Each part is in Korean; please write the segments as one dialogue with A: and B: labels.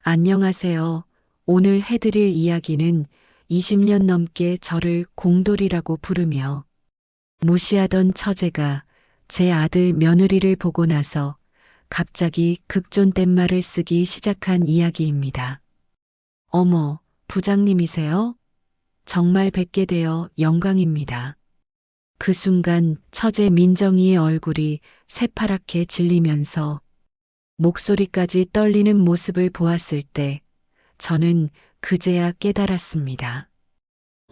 A: 안녕하세요. 오늘 해드릴 이야기는 20년 넘게 저를 공돌이라고 부르며 무시하던 처제가 제 아들 며느리를 보고 나서 갑자기 극존댓 말을 쓰기 시작한 이야기입니다. 어머, 부장님이세요? 정말 뵙게 되어 영광입니다. 그 순간 처제 민정이의 얼굴이 새파랗게 질리면서 목소리까지 떨리는 모습을 보았을 때 저는 그제야 깨달았습니다.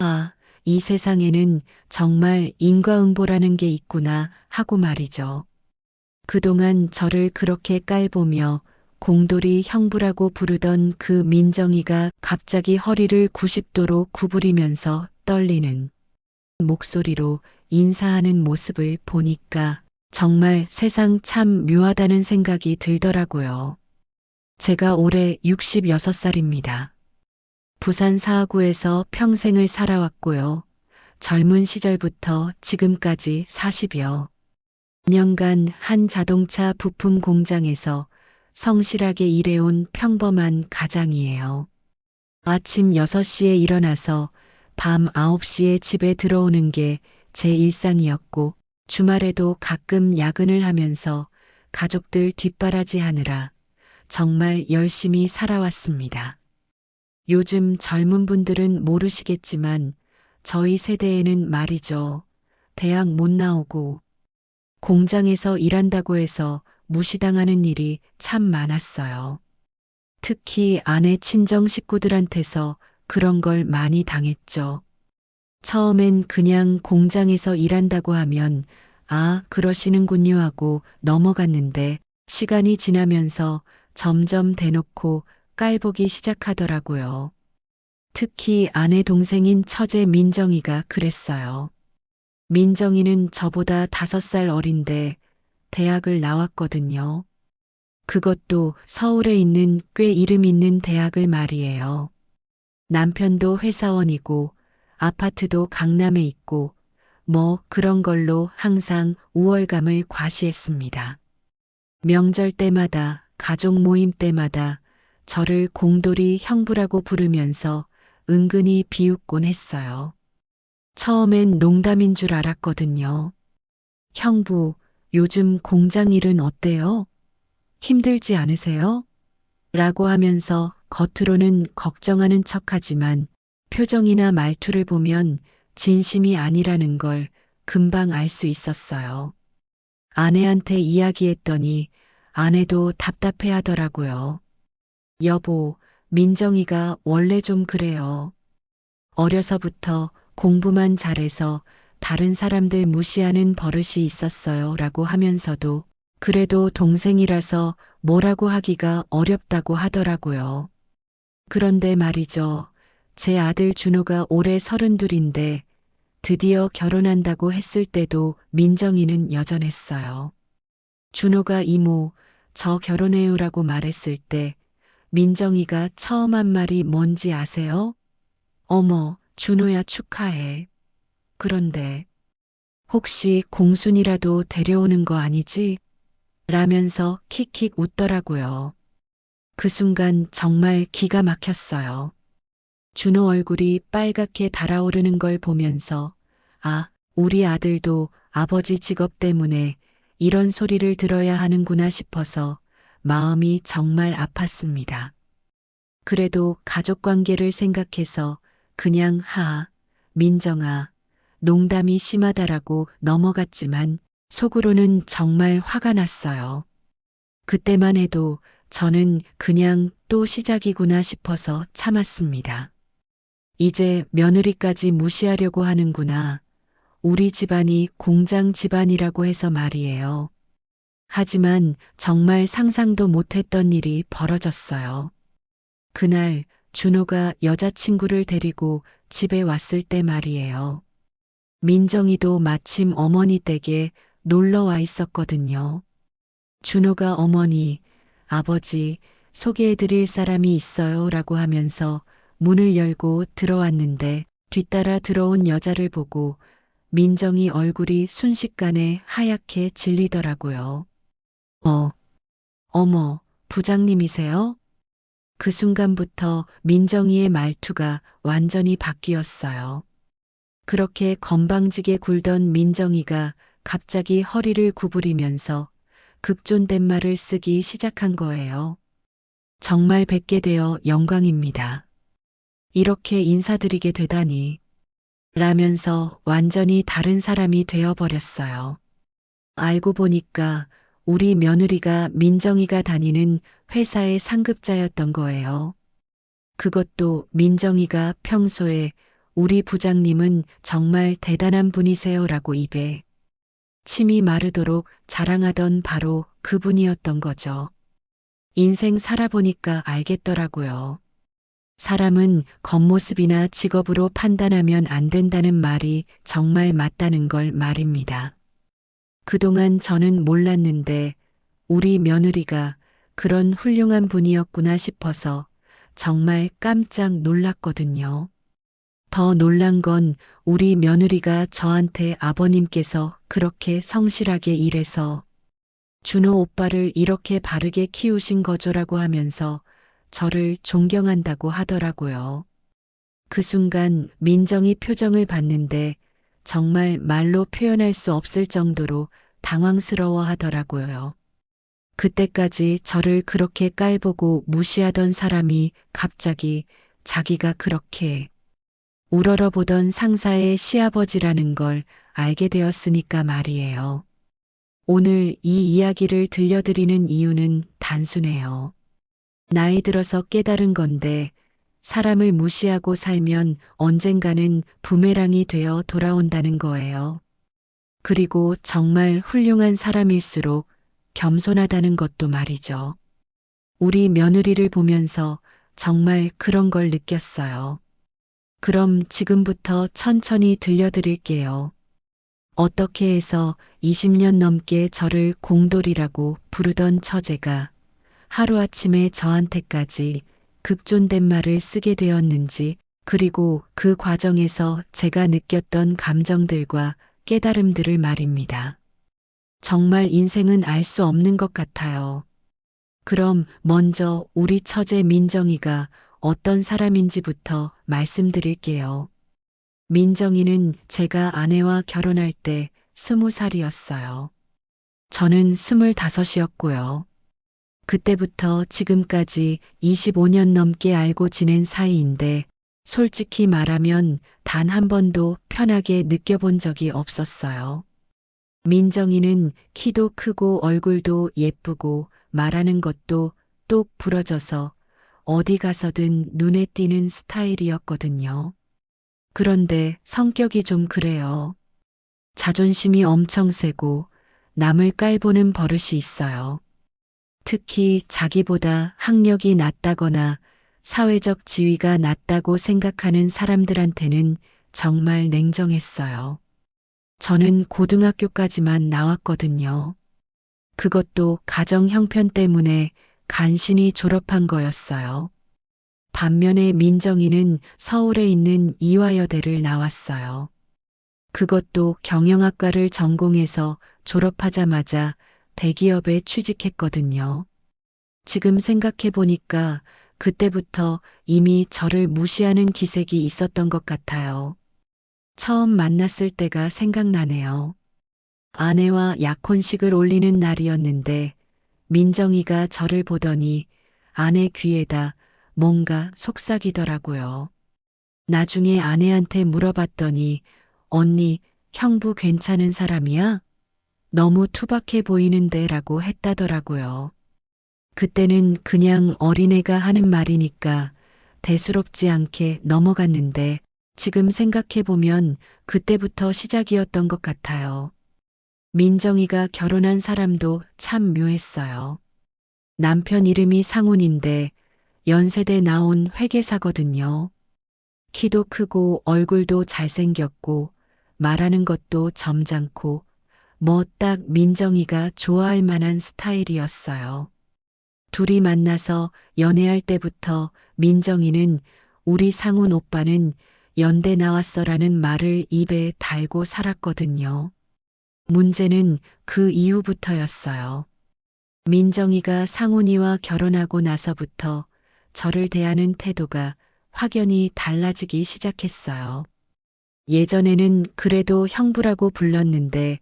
A: 아, 이 세상에는 정말 인과응보라는 게 있구나 하고 말이죠. 그동안 저를 그렇게 깔보며 공돌이 형부라고 부르던 그 민정이가 갑자기 허리를 90도로 구부리면서 떨리는 목소리로 인사하는 모습을 보니까 정말 세상 참 묘하다는 생각이 들더라고요. 제가 올해 66살입니다. 부산 사하구에서 평생을 살아왔고요. 젊은 시절부터 지금까지 40여 년간 한 자동차 부품 공장에서 성실하게 일해온 평범한 가장이에요. 아침 6시에 일어나서 밤 9시에 집에 들어오는 게 제 일상이었고 주말에도 가끔 야근을 하면서 가족들 뒷바라지하느라 정말 열심히 살아왔습니다. 요즘 젊은 분들은 모르시겠지만 저희 세대에는 말이죠. 대학 못 나오고 공장에서 일한다고 해서 무시당하는 일이 참 많았어요. 특히 아내 친정 식구들한테서 그런 걸 많이 당했죠. 처음엔 그냥 공장에서 일한다고 하면 아, 그러시는군요 하고 넘어갔는데 시간이 지나면서 점점 대놓고 깔보기 시작하더라고요. 특히 아내 동생인 처제 민정이가 그랬어요. 민정이는 저보다 5살 어린데 대학을 나왔거든요. 그것도 서울에 있는 꽤 이름 있는 대학을 말이에요. 남편도 회사원이고 아파트도 강남에 있고 뭐 그런 걸로 항상 우월감을 과시했습니다. 명절 때마다 가족 모임 때마다 저를 공돌이 형부라고 부르면서 은근히 비웃곤 했어요. 처음엔 농담인 줄 알았거든요. 형부, 요즘 공장 일은 어때요? 힘들지 않으세요? 라고 하면서 겉으로는 걱정하는 척하지만 표정이나 말투를 보면 진심이 아니라는 걸 금방 알 수 있었어요. 아내한테 이야기했더니 아내도 답답해 하더라고요. 여보, 민정이가 원래 좀 그래요. 어려서부터 공부만 잘해서 다른 사람들 무시하는 버릇이 있었어요. 라고 하면서도 그래도 동생이라서 뭐라고 하기가 어렵다고 하더라고요. 그런데 말이죠. 제 아들 준호가 올해 32인데 드디어 결혼한다고 했을 때도 민정이는 여전했어요. 준호가 이모, 저 결혼해요라고 말했을 때 민정이가 처음 한 말이 뭔지 아세요? 어머, 준호야 축하해. 그런데 혹시 공순이라도 데려오는 거 아니지? 라면서 킥킥 웃더라고요. 그 순간 정말 기가 막혔어요. 준호 얼굴이 빨갛게 달아오르는 걸 보면서 아, 우리 아들도 아버지 직업 때문에 이런 소리를 들어야 하는구나 싶어서 마음이 정말 아팠습니다. 그래도 가족 관계를 생각해서 그냥 민정아, 농담이 심하다라고 넘어갔지만 속으로는 정말 화가 났어요. 그때만 해도 저는 그냥 또 시작이구나 싶어서 참았습니다. 이제 며느리까지 무시하려고 하는구나. 우리 집안이 공장 집안이라고 해서 말이에요. 하지만 정말 상상도 못했던 일이 벌어졌어요. 그날 준호가 여자친구를 데리고 집에 왔을 때 말이에요. 민정이도 마침 어머니 댁에 놀러 와 있었거든요. 준호가 어머니, 아버지, 소개해드릴 사람이 있어요 라고 하면서 문을 열고 들어왔는데 뒤따라 들어온 여자를 보고 민정이 얼굴이 순식간에 하얗게 질리더라고요. 어머, 부장님이세요? 그 순간부터 민정이의 말투가 완전히 바뀌었어요. 그렇게 건방지게 굴던 민정이가 갑자기 허리를 구부리면서 극존댓말을 쓰기 시작한 거예요. 정말 뵙게 되어 영광입니다. 이렇게 인사드리게 되다니. 라면서 완전히 다른 사람이 되어버렸어요. 알고 보니까 우리 며느리가 민정이가 다니는 회사의 상급자였던 거예요. 그것도 민정이가 평소에 우리 부장님은 정말 대단한 분이세요라고 입에 침이 마르도록 자랑하던 바로 그분이었던 거죠. 인생 살아보니까 알겠더라고요. 사람은 겉모습이나 직업으로 판단하면 안 된다는 말이 정말 맞다는 걸 말입니다. 그동안 저는 몰랐는데 우리 며느리가 그런 훌륭한 분이었구나 싶어서 정말 깜짝 놀랐거든요. 더 놀란 건 우리 며느리가 저한테 아버님께서 그렇게 성실하게 일해서 준호 오빠를 이렇게 바르게 키우신 거죠라고 하면서 저를 존경한다고 하더라고요. 그 순간 민정이 표정을 봤는데 정말 말로 표현할 수 없을 정도로 당황스러워 하더라고요. 그때까지 저를 그렇게 깔보고 무시하던 사람이 갑자기 자기가 그렇게 우러러보던 상사의 시아버지라는 걸 알게 되었으니까 말이에요. 오늘 이 이야기를 들려드리는 이유는 단순해요. 나이 들어서 깨달은 건데 사람을 무시하고 살면 언젠가는 부메랑이 되어 돌아온다는 거예요. 그리고 정말 훌륭한 사람일수록 겸손하다는 것도 말이죠. 우리 며느리를 보면서 정말 그런 걸 느꼈어요. 그럼 지금부터 천천히 들려드릴게요. 어떻게 해서 20년 넘게 저를 공돌이라고 부르던 처제가 하루아침에 저한테까지 극존댓말을 쓰게 되었는지, 그리고 그 과정에서 제가 느꼈던 감정들과 깨달음들을 말입니다. 정말 인생은 알 수 없는 것 같아요. 그럼 먼저 우리 처제 민정이가 어떤 사람인지부터 말씀드릴게요. 민정이는 제가 아내와 결혼할 때 20살이었어요. 저는 25이었고요. 그때부터 지금까지 25년 넘게 알고 지낸 사이인데 솔직히 말하면 단 한 번도 편하게 느껴본 적이 없었어요. 민정이는 키도 크고 얼굴도 예쁘고 말하는 것도 똑 부러져서 어디 가서든 눈에 띄는 스타일이었거든요. 그런데 성격이 좀 그래요. 자존심이 엄청 세고 남을 깔보는 버릇이 있어요. 특히 자기보다 학력이 낮다거나 사회적 지위가 낮다고 생각하는 사람들한테는 정말 냉정했어요. 저는 고등학교까지만 나왔거든요. 그것도 가정 형편 때문에 간신히 졸업한 거였어요. 반면에 민정이는 서울에 있는 이화여대를 나왔어요. 그것도 경영학과를 전공해서 졸업하자마자 대기업에 취직했거든요. 지금 생각해 보니까 그때부터 이미 저를 무시하는 기색이 있었던 것 같아요. 처음 만났을 때가 생각나네요. 아내와 약혼식을 올리는 날이었는데 민정이가 저를 보더니 아내 귀에다 뭔가 속삭이더라고요. 나중에 아내한테 물어봤더니 언니, 형부 괜찮은 사람이야? 너무 투박해 보이는데 라고 했다더라고요. 그때는 그냥 어린애가 하는 말이니까 대수롭지 않게 넘어갔는데 지금 생각해보면 그때부터 시작이었던 것 같아요. 민정이가 결혼한 사람도 참 묘했어요. 남편 이름이 상훈인데 연세대 나온 회계사거든요. 키도 크고 얼굴도 잘생겼고 말하는 것도 점잖고 뭐 딱 민정이가 좋아할 만한 스타일이었어요. 둘이 만나서 연애할 때부터 민정이는 우리 상훈 오빠는 연대 나왔어라는 말을 입에 달고 살았거든요. 문제는 그 이후부터였어요. 민정이가 상훈이와 결혼하고 나서부터 저를 대하는 태도가 확연히 달라지기 시작했어요. 예전에는 그래도 형부라고 불렀는데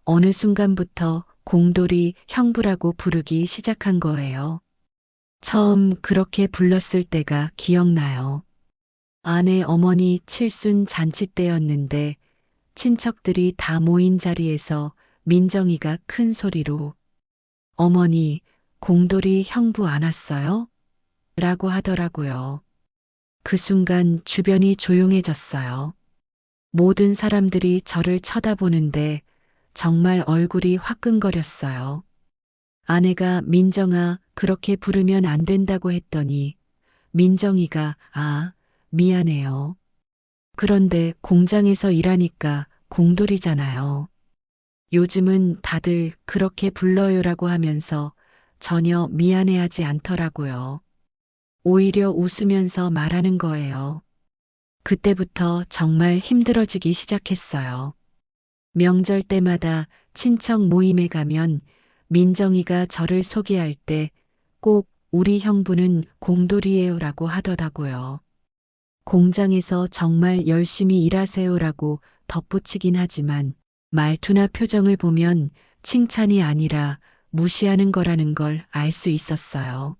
A: 어느 순간부터 공돌이 형부라고 부르기 시작한 거예요. 처음 그렇게 불렀을 때가 기억나요. 아내 어머니 칠순 잔치 때였는데 친척들이 다 모인 자리에서 민정이가 큰 소리로 어머니, 공돌이 형부 안 왔어요? 라고 하더라고요. 그 순간 주변이 조용해졌어요. 모든 사람들이 저를 쳐다보는데 정말 얼굴이 화끈거렸어요. 아내가 민정아, 그렇게 부르면 안 된다고 했더니 민정이가 미안해요. 그런데 공장에서 일하니까 공돌이잖아요. 요즘은 다들 그렇게 불러요라고 하면서 전혀 미안해하지 않더라고요. 오히려 웃으면서 말하는 거예요. 그때부터 정말 힘들어지기 시작했어요. 명절 때마다 친척 모임에 가면 민정이가 저를 소개할 때 꼭 우리 형부는 공돌이에요라고 하더라고요. 공장에서 정말 열심히 일하세요라고 덧붙이긴 하지만 말투나 표정을 보면 칭찬이 아니라 무시하는 거라는 걸 알 수 있었어요.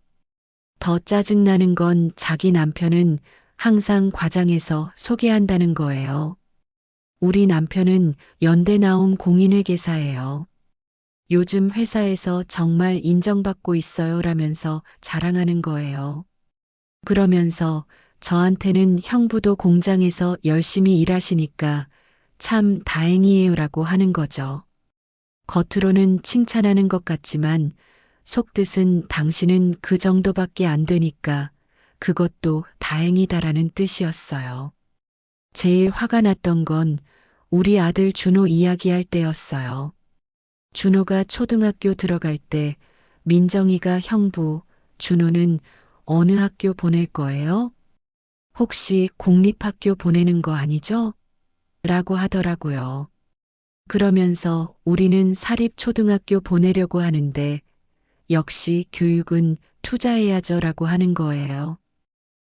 A: 더 짜증나는 건 자기 남편은 항상 과장해서 소개한다는 거예요. 우리 남편은 연대 나온 공인회계사예요. 요즘 회사에서 정말 인정받고 있어요 라면서 자랑하는 거예요. 그러면서 저한테는 형부도 공장에서 열심히 일하시니까 참 다행이에요 라고 하는 거죠. 겉으로는 칭찬하는 것 같지만 속뜻은 당신은 그 정도밖에 안 되니까 그것도 다행이다라는 뜻이었어요. 제일 화가 났던 건 우리 아들 준호 이야기할 때였어요. 준호가 초등학교 들어갈 때 민정이가 형부, 준호는 어느 학교 보낼 거예요? 혹시 공립학교 보내는 거 아니죠? 라고 하더라고요. 그러면서 우리는 사립초등학교 보내려고 하는데 역시 교육은 투자해야죠 라고 하는 거예요.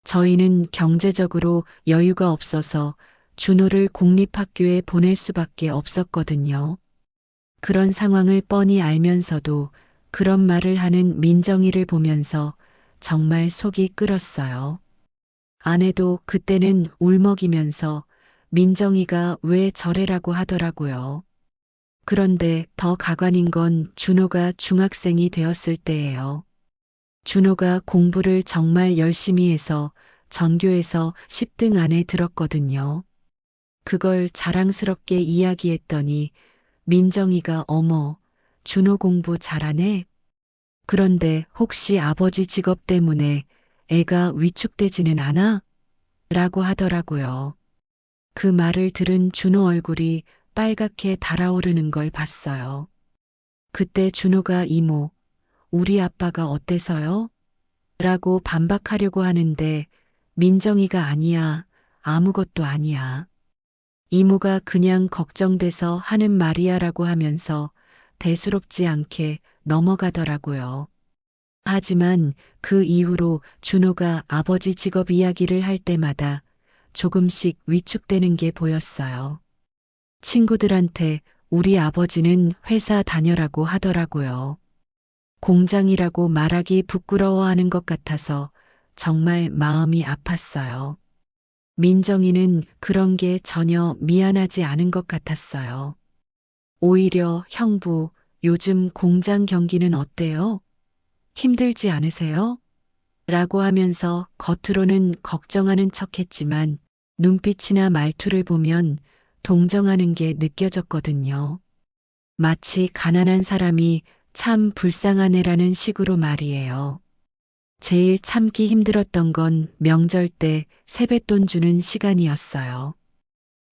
A: 저희는 경제적으로 여유가 없어서 준호를 공립학교에 보낼 수밖에 없었거든요. 그런 상황을 뻔히 알면서도 그런 말을 하는 민정이를 보면서 정말 속이 끓었어요. 아내도 그때는 울먹이면서 민정이가 왜 저래라고 하더라고요. 그런데 더 가관인 건 준호가 중학생이 되었을 때예요. 준호가 공부를 정말 열심히 해서 전교에서 10등 안에 들었거든요. 그걸 자랑스럽게 이야기했더니 민정이가 어머, 준호 공부 잘하네? 그런데 혹시 아버지 직업 때문에 애가 위축되지는 않아? 라고 하더라고요. 그 말을 들은 준호 얼굴이 빨갛게 달아오르는 걸 봤어요. 그때 준호가 이모, 우리 아빠가 어때서요? 라고 반박하려고 하는데 민정이가 아니야, 아무것도 아니야. 이모가 그냥 걱정돼서 하는 말이야 라고 하면서 대수롭지 않게 넘어가더라고요. 하지만 그 이후로 준호가 아버지 직업 이야기를 할 때마다 조금씩 위축되는 게 보였어요. 친구들한테 우리 아버지는 회사 다녀라고 하더라고요. 공장이라고 말하기 부끄러워하는 것 같아서 정말 마음이 아팠어요. 민정이는 그런 게 전혀 미안하지 않은 것 같았어요. 오히려 형부, 요즘 공장 경기는 어때요? 힘들지 않으세요? 라고 하면서 겉으로는 걱정하는 척 했지만 눈빛이나 말투를 보면 동정하는 게 느껴졌거든요. 마치 가난한 사람이 참 불쌍한 애라는 식으로 말이에요. 제일 참기 힘들었던 건 명절 때 세뱃돈 주는 시간이었어요.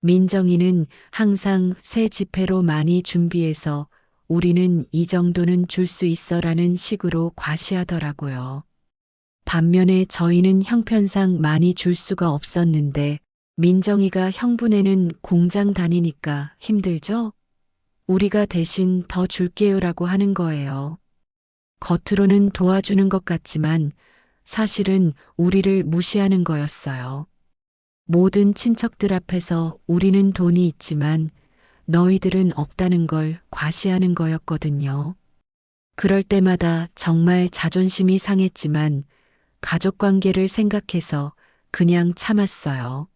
A: 민정이는 항상 새 지폐로 많이 준비해서 우리는 이 정도는 줄 수 있어라는 식으로 과시하더라고요. 반면에 저희는 형편상 많이 줄 수가 없었는데 민정이가 형부네는 공장 다니니까 힘들죠? 우리가 대신 더 줄게요라고 하는 거예요. 겉으로는 도와주는 것 같지만 사실은 우리를 무시하는 거였어요. 모든 친척들 앞에서 우리는 돈이 있지만 너희들은 없다는 걸 과시하는 거였거든요. 그럴 때마다 정말 자존심이 상했지만 가족 관계를 생각해서 그냥 참았어요.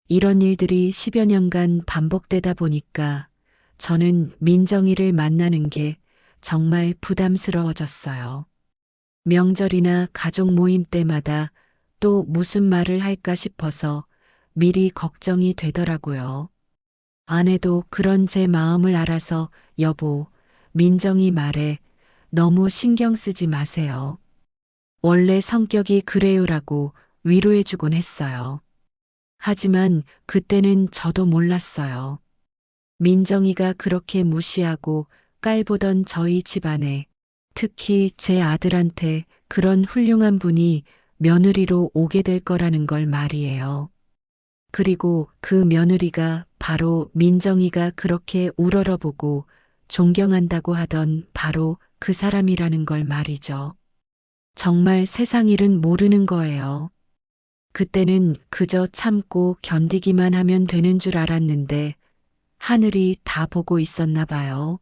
A: 이런 일들이 10여 년간 반복되다 보니까 저는 민정이를 만나는 게 정말 부담스러워졌어요. 명절이나 가족 모임 때마다 또 무슨 말을 할까 싶어서 미리 걱정이 되더라고요. 아내도 그런 제 마음을 알아서 여보, 민정이 말에 너무 신경 쓰지 마세요. 원래 성격이 그래요라고 위로해주곤 했어요. 하지만 그때는 저도 몰랐어요. 민정이가 그렇게 무시하고 깔보던 저희 집안에 특히 제 아들한테 그런 훌륭한 분이 며느리로 오게 될 거라는 걸 말이에요. 그리고 그 며느리가 바로 민정이가 그렇게 우러러보고 존경한다고 하던 바로 그 사람이라는 걸 말이죠. 정말 세상 일은 모르는 거예요. 그때는 그저 참고 견디기만 하면 되는 줄 알았는데 하늘이 다 보고 있었나 봐요.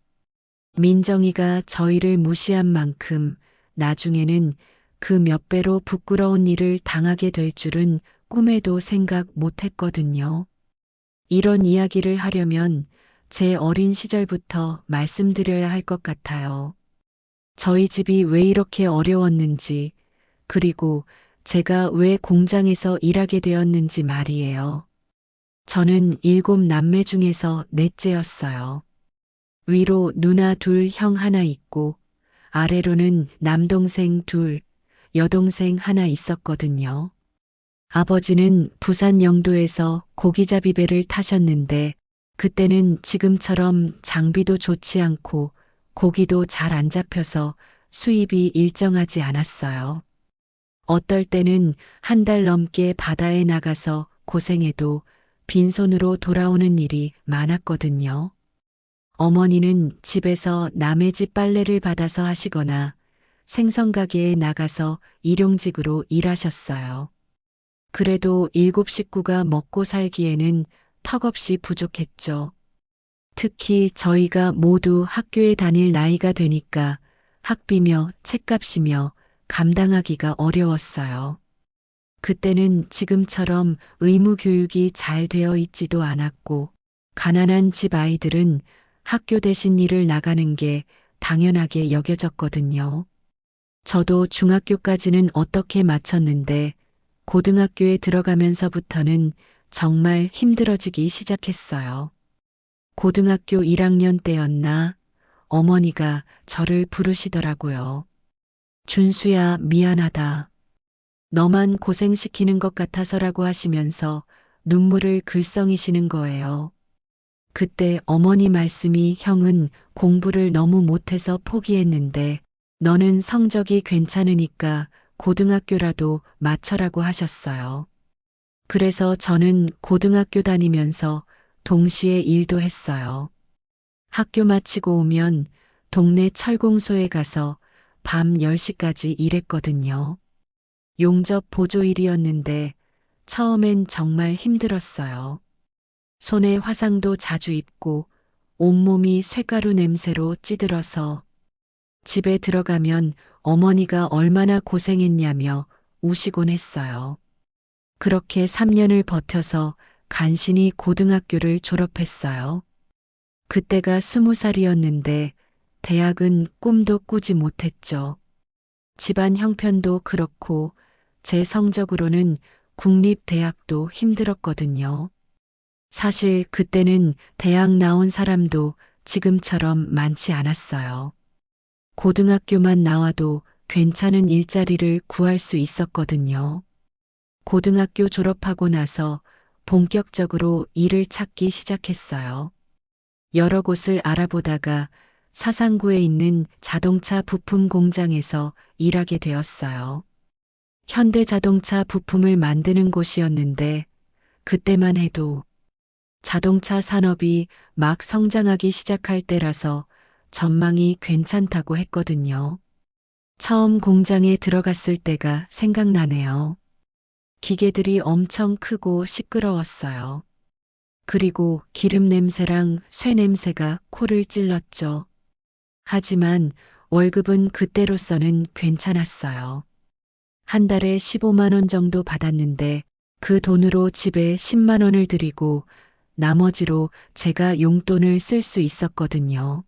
A: 민정이가 저희를 무시한 만큼 나중에는 그 몇 배로 부끄러운 일을 당하게 될 줄은 꿈에도 생각 못 했거든요. 이런 이야기를 하려면 제 어린 시절부터 말씀드려야 할 것 같아요. 저희 집이 왜 이렇게 어려웠는지, 그리고 제가 왜 공장에서 일하게 되었는지 말이에요. 저는 7남매 중에서 넷째였어요. 위로 누나 둘, 형 하나 있고, 아래로는 남동생 둘, 여동생 하나 있었거든요. 아버지는 부산 영도에서 고기잡이 배를 타셨는데, 그때는 지금처럼 장비도 좋지 않고 고기도 잘 안 잡혀서 수입이 일정하지 않았어요. 어떨 때는 한 달 넘게 바다에 나가서 고생해도 빈손으로 돌아오는 일이 많았거든요. 어머니는 집에서 남의 집 빨래를 받아서 하시거나 생선가게에 나가서 일용직으로 일하셨어요. 그래도 7식구가 먹고 살기에는 턱없이 부족했죠. 특히 저희가 모두 학교에 다닐 나이가 되니까 학비며 책값이며 감당하기가 어려웠어요. 그때는 지금처럼 의무 교육이 잘 되어 있지도 않았고, 가난한 집 아이들은 학교 대신 일을 나가는 게 당연하게 여겨졌거든요. 저도 중학교까지는 어떻게 마쳤는데, 고등학교에 들어가면서부터는 정말 힘들어지기 시작했어요. 고등학교 1학년 때였나 어머니가 저를 부르시더라고요. 준수야, 미안하다. 너만 고생시키는 것 같아서라고 하시면서 눈물을 글썽이시는 거예요. 그때 어머니 말씀이 형은 공부를 너무 못해서 포기했는데 너는 성적이 괜찮으니까 고등학교라도 마쳐라고 하셨어요. 그래서 저는 고등학교 다니면서 동시에 일도 했어요. 학교 마치고 오면 동네 철공소에 가서 밤 10시까지 일했거든요. 용접 보조일이었는데 처음엔 정말 힘들었어요. 손에 화상도 자주 입고 온몸이 쇠가루 냄새로 찌들어서 집에 들어가면 어머니가 얼마나 고생했냐며 우시곤 했어요. 그렇게 3년을 버텨서 간신히 고등학교를 졸업했어요. 그때가 20살이었는데 대학은 꿈도 꾸지 못했죠. 집안 형편도 그렇고 제 성적으로는 국립대학도 힘들었거든요. 사실 그때는 대학 나온 사람도 지금처럼 많지 않았어요. 고등학교만 나와도 괜찮은 일자리를 구할 수 있었거든요. 고등학교 졸업하고 나서 본격적으로 일을 찾기 시작했어요. 여러 곳을 알아보다가 사상구에 있는 자동차 부품 공장에서 일하게 되었어요. 현대자동차 부품을 만드는 곳이었는데 그때만 해도 자동차 산업이 막 성장하기 시작할 때라서 전망이 괜찮다고 했거든요. 처음 공장에 들어갔을 때가 생각나네요. 기계들이 엄청 크고 시끄러웠어요. 그리고 기름 냄새랑 쇠 냄새가 코를 찔렀죠. 하지만 월급은 그때로서는 괜찮았어요. 한 달에 15만 원 정도 받았는데 그 돈으로 집에 10만 원을 드리고 나머지로 제가 용돈을 쓸 수 있었거든요.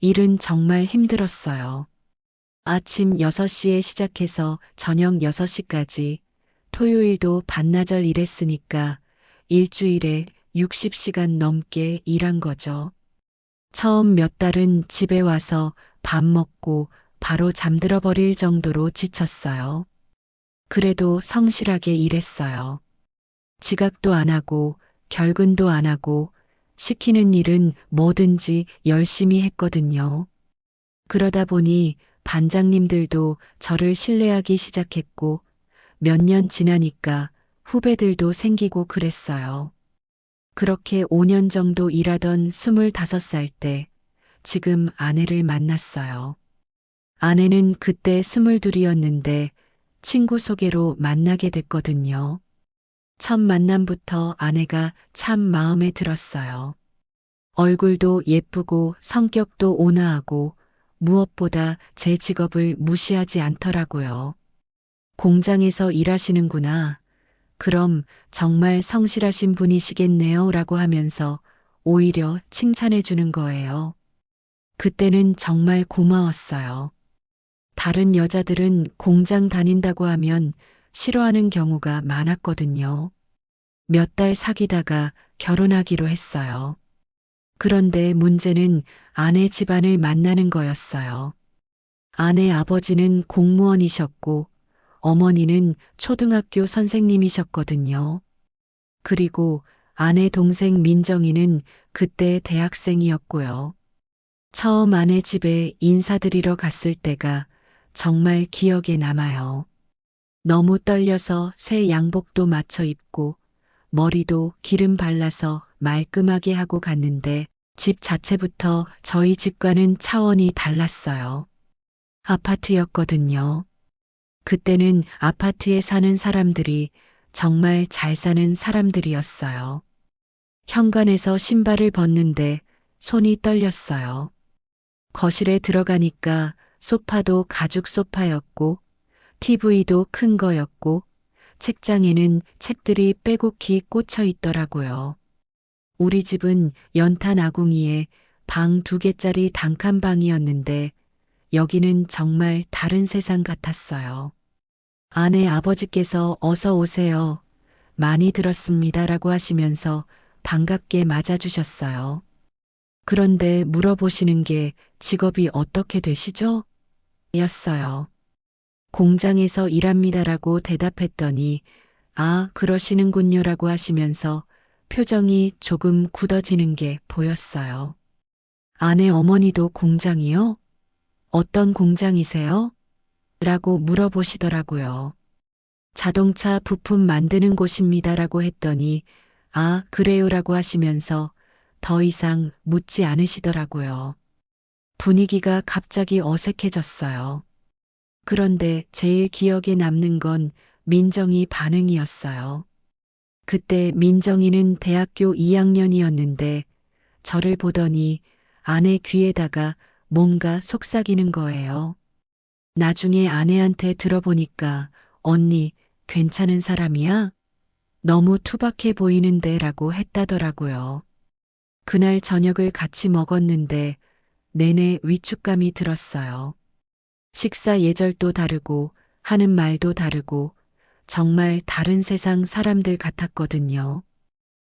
A: 일은 정말 힘들었어요. 아침 6시에 시작해서 저녁 6시까지 토요일도 반나절 일했으니까 일주일에 60시간 넘게 일한 거죠. 처음 몇 달은 집에 와서 밥 먹고 바로 잠들어 버릴 정도로 지쳤어요. 그래도 성실하게 일했어요. 지각도 안 하고 결근도 안 하고 시키는 일은 뭐든지 열심히 했거든요. 그러다 보니 반장님들도 저를 신뢰하기 시작했고 몇 년 지나니까 후배들도 생기고 그랬어요. 그렇게 5년 정도 일하던 25살 때 지금 아내를 만났어요. 아내는 그때 22이었는데 친구 소개로 만나게 됐거든요. 첫 만남부터 아내가 참 마음에 들었어요. 얼굴도 예쁘고 성격도 온화하고 무엇보다 제 직업을 무시하지 않더라고요. 공장에서 일하시는구나. 그럼 정말 성실하신 분이시겠네요. 라고 하면서 오히려 칭찬해 주는 거예요. 그때는 정말 고마웠어요. 다른 여자들은 공장 다닌다고 하면 싫어하는 경우가 많았거든요. 몇 달 사귀다가 결혼하기로 했어요. 그런데 문제는 아내 집안을 만나는 거였어요. 아내 아버지는 공무원이셨고 어머니는 초등학교 선생님이셨거든요. 그리고 아내 동생 민정이는 그때 대학생이었고요. 처음 아내 집에 인사드리러 갔을 때가 정말 기억에 남아요. 너무 떨려서 새 양복도 맞춰 입고 머리도 기름 발라서 말끔하게 하고 갔는데 집 자체부터 저희 집과는 차원이 달랐어요. 아파트였거든요. 그때는 아파트에 사는 사람들이 정말 잘 사는 사람들이었어요. 현관에서 신발을 벗는데 손이 떨렸어요. 거실에 들어가니까 소파도 가죽 소파였고 TV도 큰 거였고 책장에는 책들이 빼곡히 꽂혀 있더라고요. 우리 집은 연탄 아궁이에 방 2개짜리 단칸방이었는데 여기는 정말 다른 세상 같았어요. 아내 아버지께서 어서 오세요. 많이 들었습니다라고 하시면서 반갑게 맞아주셨어요. 그런데 물어보시는 게 직업이 어떻게 되시죠? 였어요. 공장에서 일합니다라고 대답했더니 아, 그러시는군요라고 하시면서 표정이 조금 굳어지는 게 보였어요. 아내 어머니도 공장이요? 어떤 공장이세요? 라고 물어보시더라고요. 자동차 부품 만드는 곳입니다라고 했더니 아, 그래요라고 하시면서 더 이상 묻지 않으시더라고요. 분위기가 갑자기 어색해졌어요. 그런데 제일 기억에 남는 건 민정이 반응이었어요. 그때 민정이는 대학교 2학년이었는데 저를 보더니 아내 귀에다가 뭔가 속삭이는 거예요. 나중에 아내한테 들어보니까 언니 괜찮은 사람이야? 너무 투박해 보이는데 라고 했다더라고요. 그날 저녁을 같이 먹었는데 내내 위축감이 들었어요. 식사 예절도 다르고 하는 말도 다르고 정말 다른 세상 사람들 같았거든요.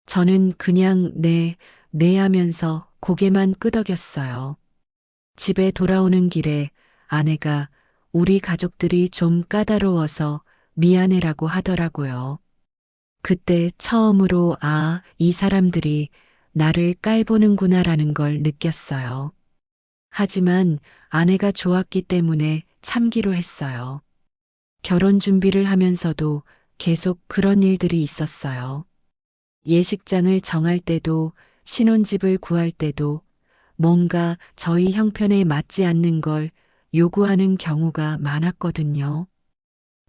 A: 저는 그냥 네 하면서 고개만 끄덕였어요. 집에 돌아오는 길에 아내가 우리 가족들이 좀 까다로워서 미안해라고 하더라고요. 그때 처음으로 아, 이 사람들이 나를 깔보는구나라는 걸 느꼈어요. 하지만 아내가 좋았기 때문에 참기로 했어요. 결혼 준비를 하면서도 계속 그런 일들이 있었어요. 예식장을 정할 때도 신혼집을 구할 때도 뭔가 저희 형편에 맞지 않는 걸 요구하는 경우가 많았거든요.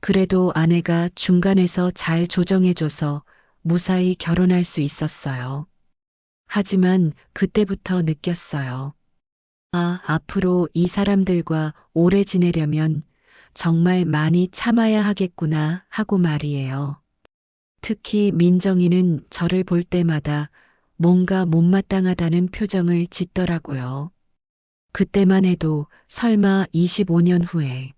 A: 그래도 아내가 중간에서 잘 조정해줘서 무사히 결혼할 수 있었어요. 하지만 그때부터 느꼈어요. 아, 앞으로 이 사람들과 오래 지내려면 정말 많이 참아야 하겠구나 하고 말이에요. 특히 민정이는 저를 볼 때마다 뭔가 못마땅하다는 표정을 짓더라고요. 그때만 해도 설마 25년 후에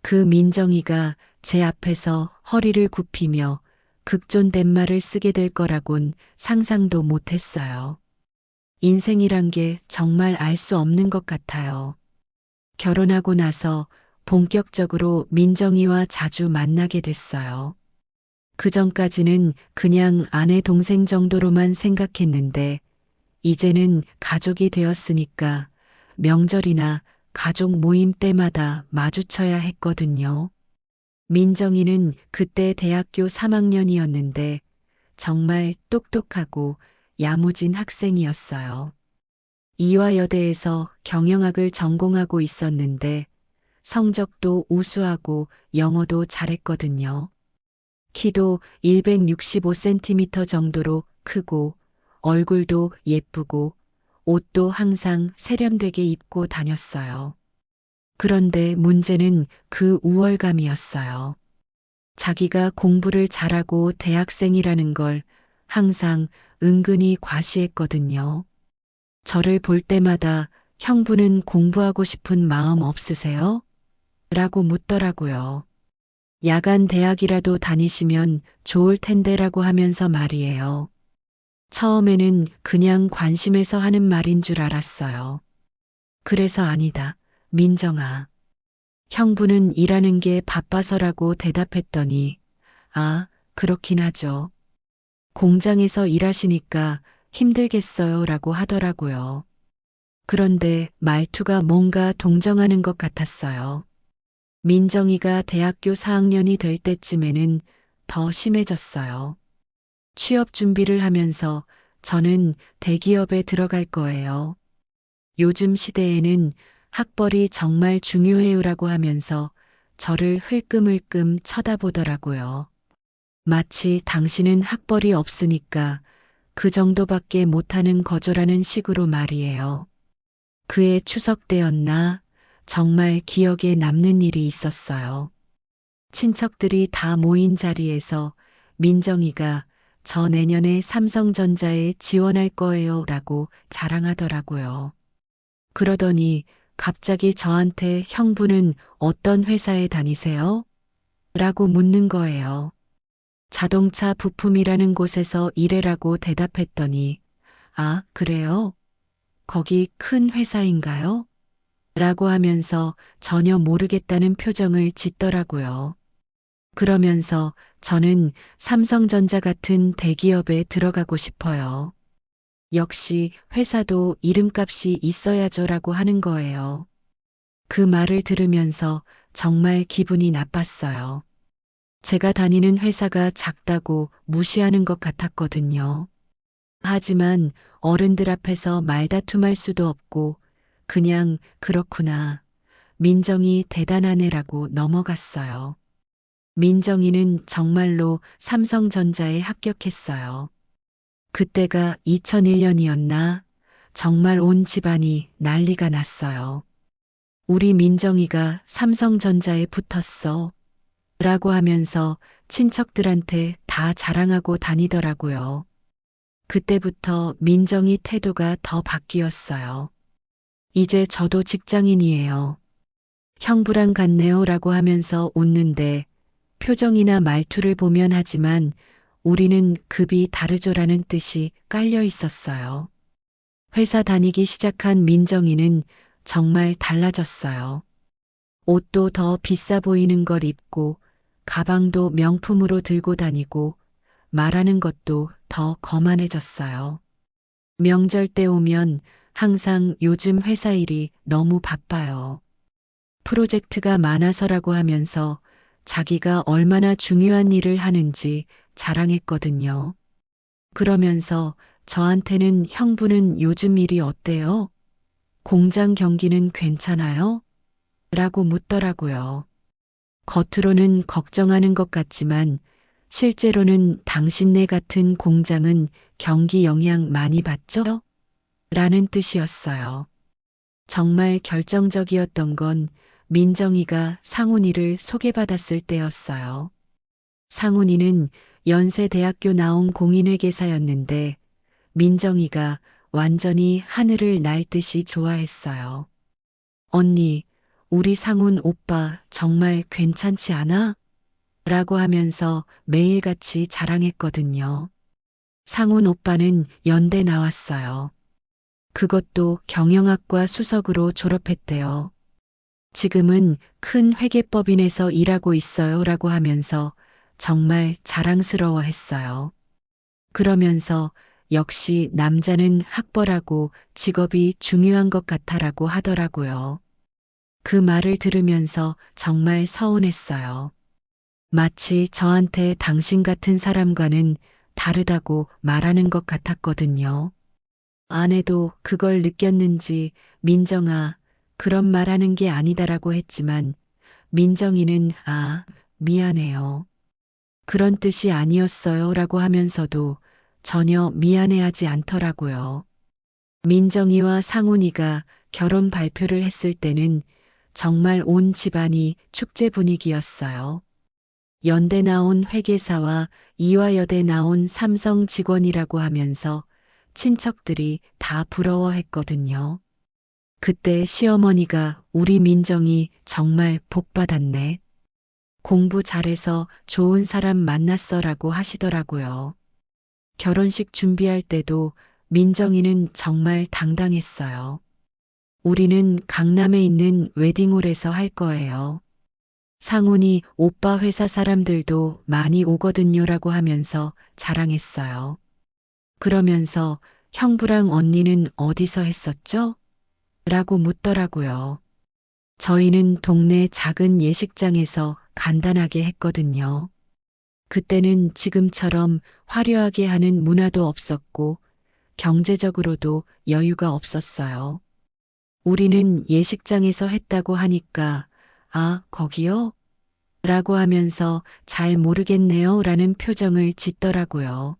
A: 그 민정이가 제 앞에서 허리를 굽히며 극존댓말을 쓰게 될 거라곤 상상도 못했어요. 인생이란 게 정말 알 수 없는 것 같아요. 결혼하고 나서 본격적으로 민정이와 자주 만나게 됐어요. 그전까지는 그냥 아내 동생 정도로만 생각했는데 이제는 가족이 되었으니까 명절이나 가족 모임 때마다 마주쳐야 했거든요. 민정이는 그때 대학교 3학년이었는데 정말 똑똑하고 야무진 학생이었어요. 이화여대에서 경영학을 전공하고 있었는데 성적도 우수하고 영어도 잘했거든요. 키도 165cm 정도로 크고 얼굴도 예쁘고 옷도 항상 세련되게 입고 다녔어요. 그런데 문제는 그 우월감이었어요. 자기가 공부를 잘하고 대학생이라는 걸 항상 은근히 과시했거든요. 저를 볼 때마다 형부는 공부하고 싶은 마음 없으세요? 라고 묻더라고요. 야간 대학이라도 다니시면 좋을 텐데라고 하면서 말이에요. 처음에는 그냥 관심에서 하는 말인 줄 알았어요. 그래서 아니다, 민정아. 형부는 일하는 게 바빠서라고 대답했더니, 아, 그렇긴 하죠. 공장에서 일하시니까 힘들겠어요 라고 하더라고요. 그런데 말투가 뭔가 동정하는 것 같았어요. 민정이가 대학교 4학년이 될 때쯤에는 더 심해졌어요. 취업 준비를 하면서 저는 대기업에 들어갈 거예요. 요즘 시대에는 학벌이 정말 중요해요라고 하면서 저를 흘끔흘끔 쳐다보더라고요. 마치 당신은 학벌이 없으니까 그 정도밖에 못하는 거조라는 식으로 말이에요. 그해 추석 때였나 정말 기억에 남는 일이 있었어요. 친척들이 다 모인 자리에서 민정이가 저 내년에 삼성전자에 지원할 거예요 라고 자랑하더라고요. 그러더니 갑자기 저한테 형부는 어떤 회사에 다니세요? 라고 묻는 거예요. 자동차 부품이라는 곳에서 일해라고 대답했더니 아, 그래요? 거기 큰 회사인가요? 라고 하면서 전혀 모르겠다는 표정을 짓더라고요. 그러면서 저는 삼성전자 같은 대기업에 들어가고 싶어요. 역시 회사도 이름값이 있어야죠라고 하는 거예요. 그 말을 들으면서 정말 기분이 나빴어요. 제가 다니는 회사가 작다고 무시하는 것 같았거든요. 하지만 어른들 앞에서 말다툼할 수도 없고 그냥 그렇구나. 민정이 대단하네라고 넘어갔어요. 민정이는 정말로 삼성전자에 합격했어요. 그때가 2001년이었나? 정말 온 집안이 난리가 났어요. 우리 민정이가 삼성전자에 붙었어. 라고 하면서 친척들한테 다 자랑하고 다니더라고요. 그때부터 민정이 태도가 더 바뀌었어요. 이제 저도 직장인이에요. 형부랑 같네요 라고 하면서 웃는데 표정이나 말투를 보면 하지만 우리는 급이 다르죠라는 뜻이 깔려 있었어요. 회사 다니기 시작한 민정이는 정말 달라졌어요. 옷도 더 비싸 보이는 걸 입고 가방도 명품으로 들고 다니고 말하는 것도 더 거만해졌어요. 명절 때 오면 항상 요즘 회사 일이 너무 바빠요. 프로젝트가 많아서라고 하면서 자기가 얼마나 중요한 일을 하는지 자랑했거든요. 그러면서 저한테는 형부는 요즘 일이 어때요? 공장 경기는 괜찮아요? 라고 묻더라고요. 겉으로는 걱정하는 것 같지만 실제로는 당신네 같은 공장은 경기 영향 많이 받죠? 라는 뜻이었어요. 정말 결정적이었던 건 민정이가 상훈이를 소개받았을 때였어요. 상훈이는 연세대학교 나온 공인회계사였는데 민정이가 완전히 하늘을 날 듯이 좋아했어요. 언니, 우리 상훈 오빠 정말 괜찮지 않아? 라고 하면서 매일같이 자랑했거든요. 상훈 오빠는 연대 나왔어요. 그것도 경영학과 수석으로 졸업했대요. 지금은 큰 회계법인에서 일하고 있어요. 라고 하면서 정말 자랑스러워 했어요. 그러면서 역시 남자는 학벌하고 직업이 중요한 것 같아라고 하더라고요. 그 말을 들으면서 정말 서운했어요. 마치 저한테 당신 같은 사람과는 다르다고 말하는 것 같았거든요. 아내도 그걸 느꼈는지 민정아, 그런 말하는 게 아니다라고 했지만 민정이는 미안해요. 그런 뜻이 아니었어요 라고 하면서도 전혀 미안해하지 않더라고요. 민정이와 상훈이가 결혼 발표를 했을 때는 정말 온 집안이 축제 분위기였어요. 연대 나온 회계사와 이화여대 나온 삼성 직원이라고 하면서 친척들이 다 부러워했거든요. 그때 시어머니가 우리 민정이 정말 복 받았네. 공부 잘해서 좋은 사람 만났어라고 하시더라고요. 결혼식 준비할 때도 민정이는 정말 당당했어요. 우리는 강남에 있는 웨딩홀에서 할 거예요. 상훈이 오빠 회사 사람들도 많이 오거든요라고 하면서 자랑했어요. 그러면서 형부랑 언니는 어디서 했었죠? 라고 묻더라고요. 저희는 동네 작은 예식장에서 간단하게 했거든요. 그때는 지금처럼 화려하게 하는 문화도 없었고 경제적으로도 여유가 없었어요. 우리는 예식장에서 했다고 하니까 거기요? 라고 하면서 잘 모르겠네요 라는 표정을 짓더라고요.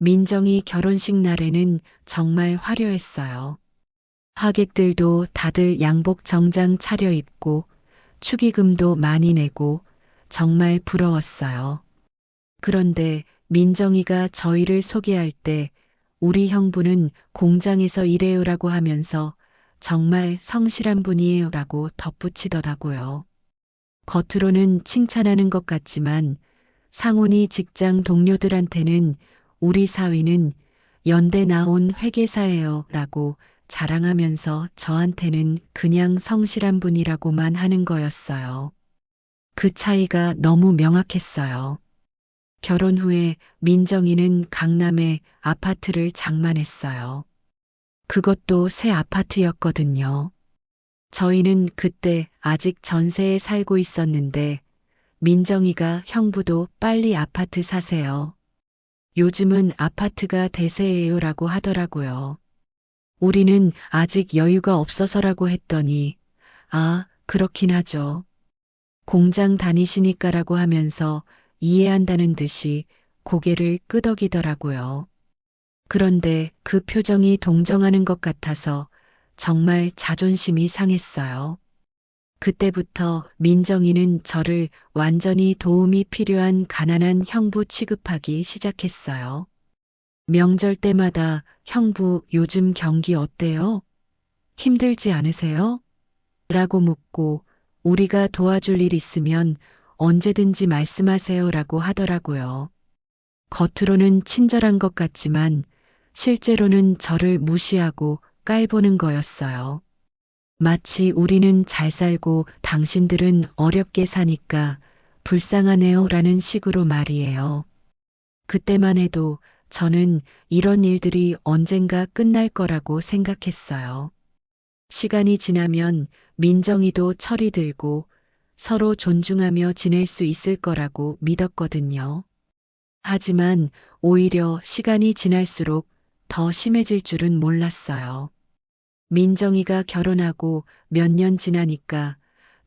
A: 민정이 결혼식 날에는 정말 화려했어요. 하객들도 다들 양복 정장 차려입고 축의금도 많이 내고 정말 부러웠어요. 그런데 민정이가 저희를 소개할 때 우리 형부는 공장에서 일해요라고 하면서 정말 성실한 분이에요라고 덧붙이더라고요. 겉으로는 칭찬하는 것 같지만 상훈이 직장 동료들한테는 우리 사위는 연대 나온 회계사예요 라고 자랑하면서 저한테는 그냥 성실한 분이라고만 하는 거였어요. 그 차이가 너무 명확했어요. 결혼 후에 민정이는 강남에 아파트를 장만했어요. 그것도 새 아파트였거든요. 저희는 그때 아직 전세에 살고 있었는데 민정이가 형부도 빨리 아파트 사세요. 요즘은 아파트가 대세예요라고 하더라고요. 우리는 아직 여유가 없어서라고 했더니 그렇긴 하죠. 공장 다니시니까라고 하면서 이해한다는 듯이 고개를 끄덕이더라고요. 그런데 그 표정이 동정하는 것 같아서 정말 자존심이 상했어요. 그때부터 민정이는 저를 완전히 도움이 필요한 가난한 형부 취급하기 시작했어요. 명절 때마다 형부 요즘 경기 어때요? 힘들지 않으세요? 라고 묻고 우리가 도와줄 일 있으면 언제든지 말씀하세요 라고 하더라고요. 겉으로는 친절한 것 같지만 실제로는 저를 무시하고 깔보는 거였어요. 마치 우리는 잘 살고 당신들은 어렵게 사니까 불쌍하네요 라는 식으로 말이에요. 그때만 해도 저는 이런 일들이 언젠가 끝날 거라고 생각했어요. 시간이 지나면 민정이도 철이 들고 서로 존중하며 지낼 수 있을 거라고 믿었거든요. 하지만 오히려 시간이 지날수록 더 심해질 줄은 몰랐어요. 민정이가 결혼하고 몇 년 지나니까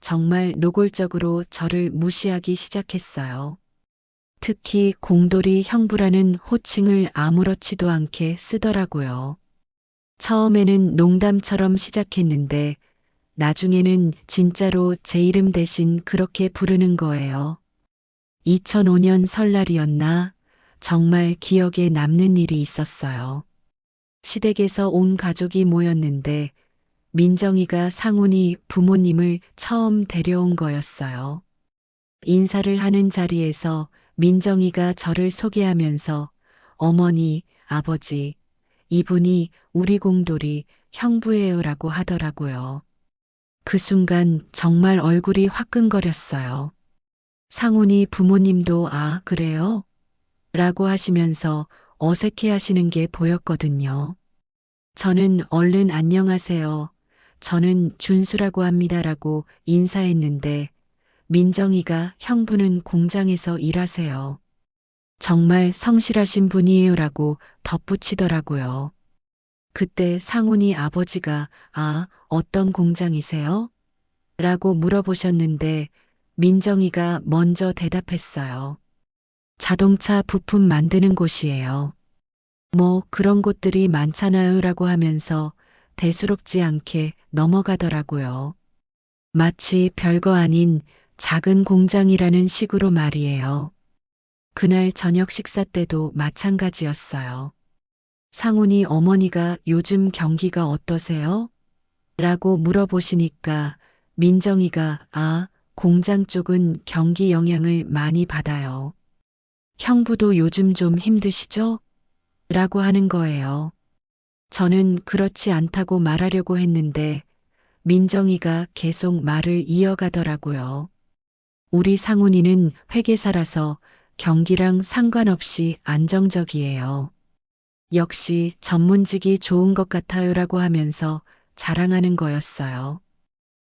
A: 정말 노골적으로 저를 무시하기 시작했어요. 특히 공돌이 형부라는 호칭을 아무렇지도 않게 쓰더라고요. 처음에는 농담처럼 시작했는데 나중에는 진짜로 제 이름 대신 그렇게 부르는 거예요. 2005년 설날이었나 정말 기억에 남는 일이 있었어요. 시댁에서 온 가족이 모였는데 민정이가 상훈이 부모님을 처음 데려온 거였어요. 인사를 하는 자리에서 민정이가 저를 소개하면서 어머니, 아버지, 이분이 우리 공돌이 형부예요라고 하더라고요. 그 순간 정말 얼굴이 화끈거렸어요. 상훈이 부모님도 아, 그래요? 라고 하시면서 어색해 하시는 게 보였거든요. 저는 얼른 안녕하세요. 저는 준수라고 합니다라고 인사했는데 민정이가 형부는 공장에서 일하세요. 정말 성실하신 분이에요라고 덧붙이더라고요. 그때 상훈이 아버지가 아, 어떤 공장이세요? 라고 물어보셨는데 민정이가 먼저 대답했어요. 자동차 부품 만드는 곳이에요. 뭐 그런 곳들이 많잖아요 라고 하면서 대수롭지 않게 넘어가더라고요. 마치 별거 아닌 작은 공장이라는 식으로 말이에요. 그날 저녁 식사 때도 마찬가지였어요. 상훈이 어머니가 요즘 경기가 어떠세요? 라고 물어보시니까 민정이가 아, 공장 쪽은 경기 영향을 많이 받아요. 형부도 요즘 좀 힘드시죠? 라고 하는 거예요. 저는 그렇지 않다고 말하려고 했는데 민정이가 계속 말을 이어가더라고요. 우리 상훈이는 회계사라서 경기랑 상관없이 안정적이에요. 역시 전문직이 좋은 것 같아요라고 하면서 자랑하는 거였어요.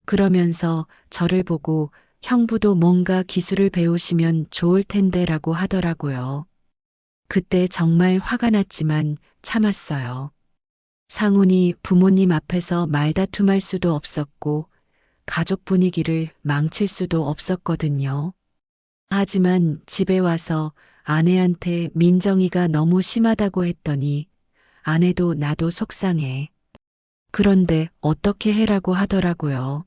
A: 그러면서 저를 보고 형부도 뭔가 기술을 배우시면 좋을 텐데라고 하더라고요. 그때 정말 화가 났지만 참았어요. 상훈이 부모님 앞에서 말다툼할 수도 없었고 가족 분위기를 망칠 수도 없었거든요. 하지만 집에 와서 아내한테 민정이가 너무 심하다고 했더니 아내도 나도 속상해. 그런데 어떻게 해라고 하더라고요.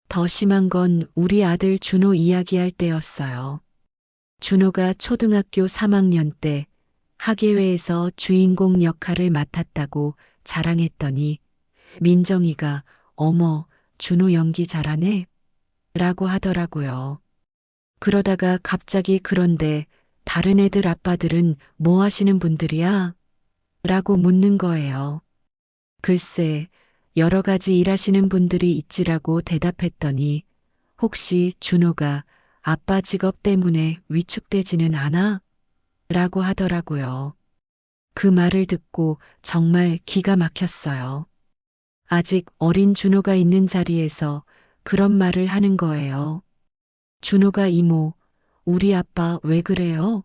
A: 더 심한 건 우리 아들 준호 이야기할 때였어요. 준호가 초등학교 3학년 때 학예회에서 주인공 역할을 맡았다고 자랑했더니 민정이가 어머, 준호 연기 잘하네? 라고 하더라고요. 그러다가 갑자기 그런데 다른 애들 아빠들은 뭐 하시는 분들이야? 라고 묻는 거예요. 글쎄, 여러 가지 일하시는 분들이 있지라고 대답했더니 혹시 준호가 아빠 직업 때문에 위축되지는 않아? 라고 하더라고요. 그 말을 듣고 정말 기가 막혔어요. 아직 어린 준호가 있는 자리에서 그런 말을 하는 거예요. 준호가 이모, 우리 아빠 왜 그래요?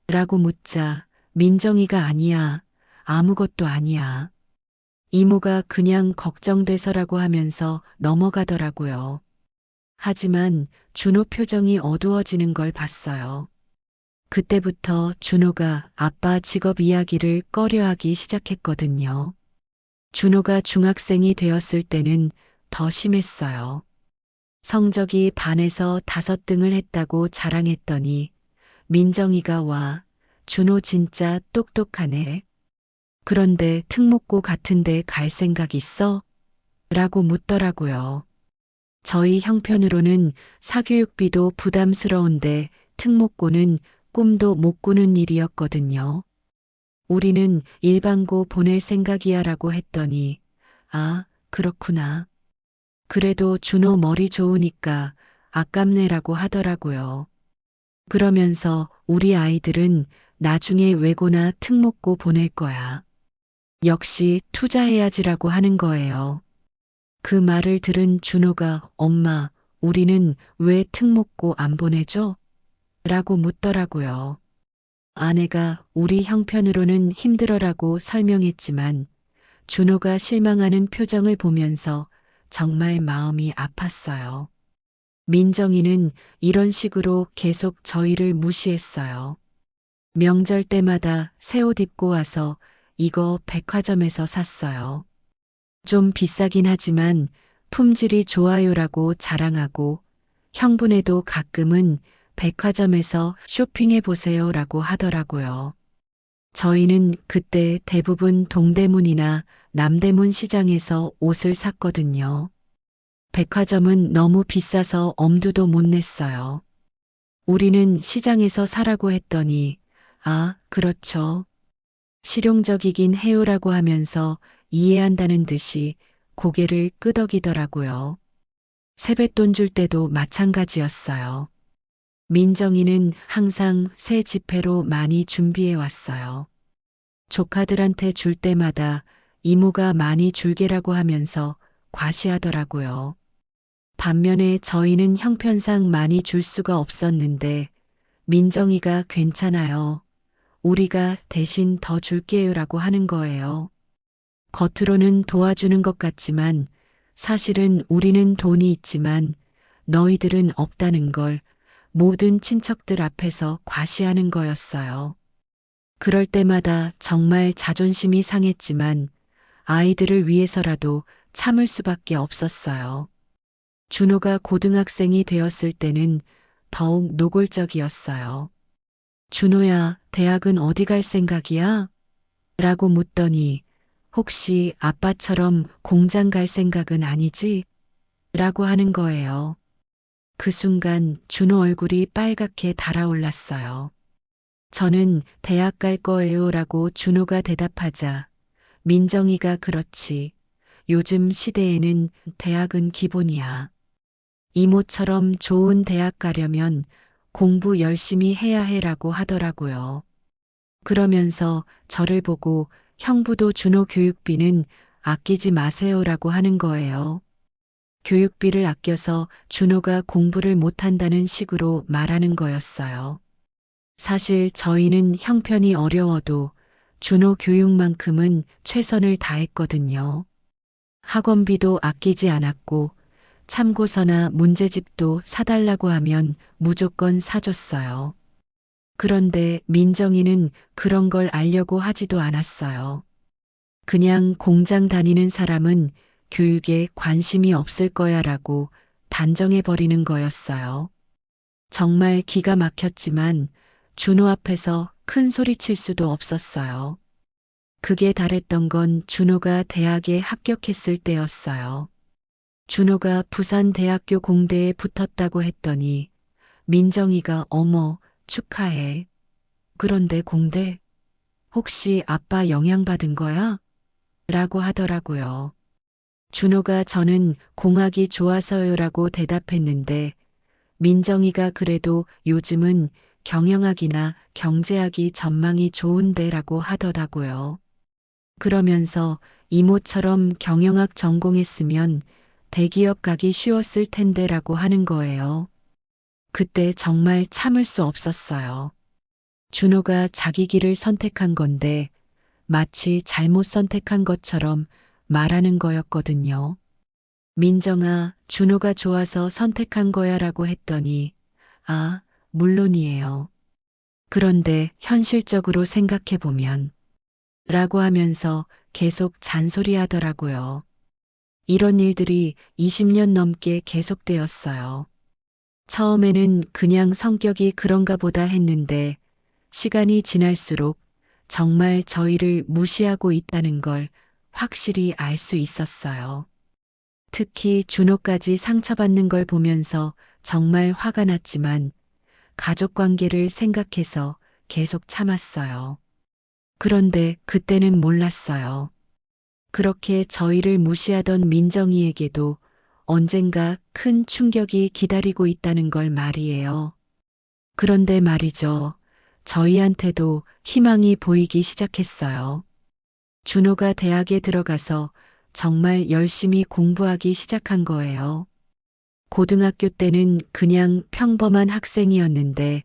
A: 라고 묻자 민정이가 아니야. 아무것도 아니야. 이모가 그냥 걱정돼서라고 하면서 넘어가더라고요. 하지만 준호 표정이 어두워지는 걸 봤어요. 그때부터 준호가 아빠 직업 이야기를 꺼려하기 시작했거든요. 준호가 중학생이 되었을 때는 더 심했어요. 성적이 반에서 5등을 했다고 자랑했더니 민정이가 와, 준호 진짜 똑똑하네. 그런데 특목고 같은데 갈 생각 있어? 라고 묻더라고요. 저희 형편으로는 사교육비도 부담스러운데 특목고는 꿈도 못 꾸는 일이었거든요. 우리는 일반고 보낼 생각이야 라고 했더니 아, 그렇구나. 그래도 준호 머리 좋으니까 아깝네라고 하더라고요. 그러면서 우리 아이들은 나중에 외고나 특목고 보낼 거야. 역시 투자해야지라고 하는 거예요. 그 말을 들은 준호가 엄마, 우리는 왜 특목고 안 보내줘? 라고 묻더라고요. 아내가 우리 형편으로는 힘들어라고 설명했지만 준호가 실망하는 표정을 보면서 정말 마음이 아팠어요. 민정이는 이런 식으로 계속 저희를 무시했어요. 명절 때마다 새 옷 입고 와서 이거 백화점에서 샀어요. 좀 비싸긴 하지만 품질이 좋아요라고 자랑하고 형부네도 가끔은 백화점에서 쇼핑해 보세요라고 하더라고요. 저희는 그때 대부분 동대문이나 남대문 시장에서 옷을 샀거든요. 백화점은 너무 비싸서 엄두도 못 냈어요. 우리는 시장에서 사라고 했더니, 아, 그렇죠. 실용적이긴 해요라고 하면서 이해한다는 듯이 고개를 끄덕이더라고요. 세뱃돈 줄 때도 마찬가지였어요. 민정이는 항상 새 지폐로 많이 준비해 왔어요. 조카들한테 줄 때마다 이모가 많이 줄게라고 하면서 과시하더라고요. 반면에 저희는 형편상 많이 줄 수가 없었는데 민정이가 괜찮아요. 우리가 대신 더 줄게요라고 하는 거예요. 겉으로는 도와주는 것 같지만 사실은 우리는 돈이 있지만 너희들은 없다는 걸 모든 친척들 앞에서 과시하는 거였어요. 그럴 때마다 정말 자존심이 상했지만 아이들을 위해서라도 참을 수밖에 없었어요. 준호가 고등학생이 되었을 때는 더욱 노골적이었어요. 준호야, 대학은 어디 갈 생각이야? 라고 묻더니 혹시 아빠처럼 공장 갈 생각은 아니지? 라고 하는 거예요. 그 순간 준호 얼굴이 빨갛게 달아올랐어요. 저는 대학 갈 거예요 라고 준호가 대답하자 민정이가 그렇지. 요즘 시대에는 대학은 기본이야. 이모처럼 좋은 대학 가려면 공부 열심히 해야 해라고 하더라고요. 그러면서 저를 보고 형부도 준호 교육비는 아끼지 마세요라고 하는 거예요. 교육비를 아껴서 준호가 공부를 못한다는 식으로 말하는 거였어요. 사실 저희는 형편이 어려워도 준호 교육만큼은 최선을 다했거든요. 학원비도 아끼지 않았고 참고서나 문제집도 사달라고 하면 무조건 사줬어요. 그런데 민정이는 그런 걸 알려고 하지도 않았어요. 그냥 공장 다니는 사람은 교육에 관심이 없을 거야 라고 단정해버리는 거였어요. 정말 기가 막혔지만 준호 앞에서 큰 소리 칠 수도 없었어요. 그게 달했던 건 준호가 대학에 합격했을 때였어요. 준호가 부산대학교 공대에 붙었다고 했더니 민정이가 어머, 축하해. 그런데 공대? 혹시 아빠 영향받은 거야? 라고 하더라고요. 준호가 저는 공학이 좋아서요라고 대답했는데 민정이가 그래도 요즘은 경영학이나 경제학이 전망이 좋은데라고 하더라고요. 그러면서 이모처럼 경영학 전공했으면 대기업 가기 쉬웠을 텐데라고 하는 거예요. 그때 정말 참을 수 없었어요. 준호가 자기 길을 선택한 건데 마치 잘못 선택한 것처럼 말하는 거였거든요. 민정아, 준호가 좋아서 선택한 거야 라고 했더니, 아, 물론이에요. 그런데 현실적으로 생각해 보면, 라고 하면서 계속 잔소리 하더라고요. 이런 일들이 20년 넘게 계속되었어요. 처음에는 그냥 성격이 그런가 보다 했는데, 시간이 지날수록 정말 저희를 무시하고 있다는 걸 확실히 알 수 있었어요. 특히 준호까지 상처받는 걸 보면서 정말 화가 났지만 가족 관계를 생각해서 계속 참았어요. 그런데 그때는 몰랐어요. 그렇게 저희를 무시하던 민정이에게도 언젠가 큰 충격이 기다리고 있다는 걸 말이에요. 그런데 말이죠. 저희한테도 희망이 보이기 시작했어요. 준호가 대학에 들어가서 정말 열심히 공부하기 시작한 거예요. 고등학교 때는 그냥 평범한 학생이었는데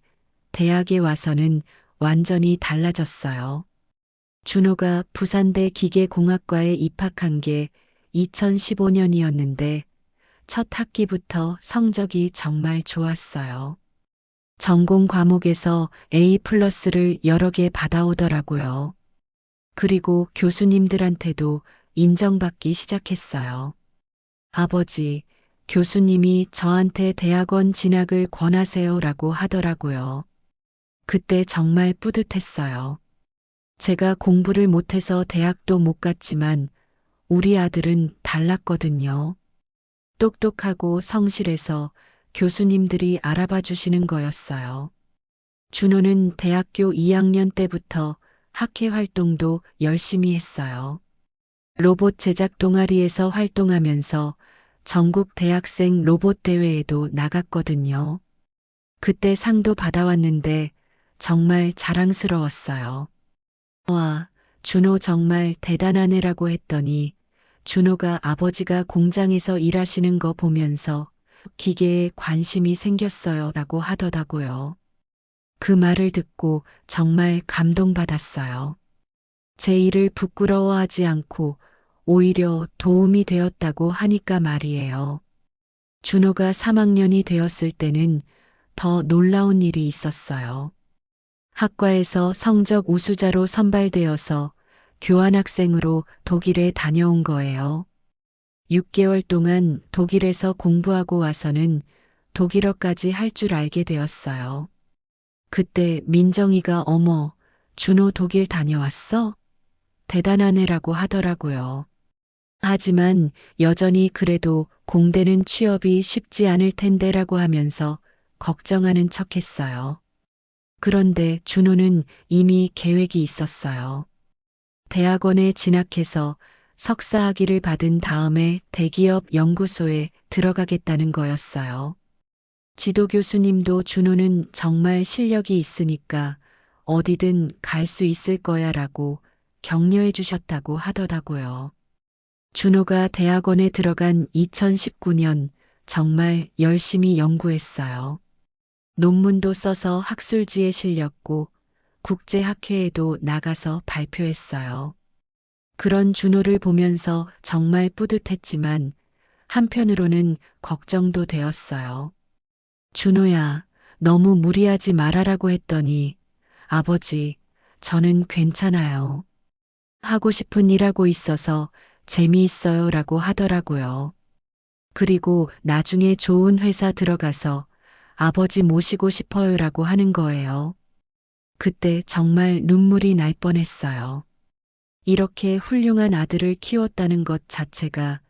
A: 대학에 와서는 완전히 달라졌어요. 준호가 부산대 기계공학과에 입학한 게 2015년이었는데 첫 학기부터 성적이 정말 좋았어요. 전공 과목에서 A+를 여러 개 받아오더라고요. 그리고 교수님들한테도 인정받기 시작했어요. 아버지, 교수님이 저한테 대학원 진학을 권하세요라고 하더라고요. 그때 정말 뿌듯했어요. 제가 공부를 못해서 대학도 못 갔지만 우리 아들은 달랐거든요. 똑똑하고 성실해서 교수님들이 알아봐 주시는 거였어요. 준호는 대학교 2학년 때부터 학회 활동도 열심히 했어요. 로봇 제작 동아리에서 활동하면서 전국 대학생 로봇 대회에도 나갔거든요. 그때 상도 받아왔는데 정말 자랑스러웠어요. 와, 준호 정말 대단한 애라고 했더니 준호가 아버지가 공장에서 일하시는 거 보면서 기계에 관심이 생겼어요 라고 하더라고요. 그 말을 듣고 정말 감동받았어요. 제 일을 부끄러워하지 않고 오히려 도움이 되었다고 하니까 말이에요. 준호가 3학년이 되었을 때는 더 놀라운 일이 있었어요. 학과에서 성적 우수자로 선발되어서 교환학생으로 독일에 다녀온 거예요. 6개월 동안 독일에서 공부하고 와서는 독일어까지 할 줄 알게 되었어요. 그때 민정이가 어머, 준호 독일 다녀왔어? 대단한 애라고 하더라고요. 하지만 여전히 그래도 공대는 취업이 쉽지 않을 텐데라고 하면서 걱정하는 척 했어요. 그런데 준호는 이미 계획이 있었어요. 대학원에 진학해서 석사 학위를 받은 다음에 대기업 연구소에 들어가겠다는 거였어요. 지도 교수님도 준호는 정말 실력이 있으니까 어디든 갈 수 있을 거야 라고 격려해 주셨다고 하더라고요. 준호가 대학원에 들어간 2019년 정말 열심히 연구했어요. 논문도 써서 학술지에 실렸고 국제학회에도 나가서 발표했어요. 그런 준호를 보면서 정말 뿌듯했지만 한편으로는 걱정도 되었어요. 준호야, 너무 무리하지 말아라고 했더니 아버지, 저는 괜찮아요. 하고 싶은 일 하고 있어서 재미있어요 라고 하더라고요. 그리고 나중에 좋은 회사 들어가서 아버지 모시고 싶어요 라고 하는 거예요. 그때 정말 눈물이 날 뻔했어요. 이렇게 훌륭한 아들을 키웠다는 것 자체가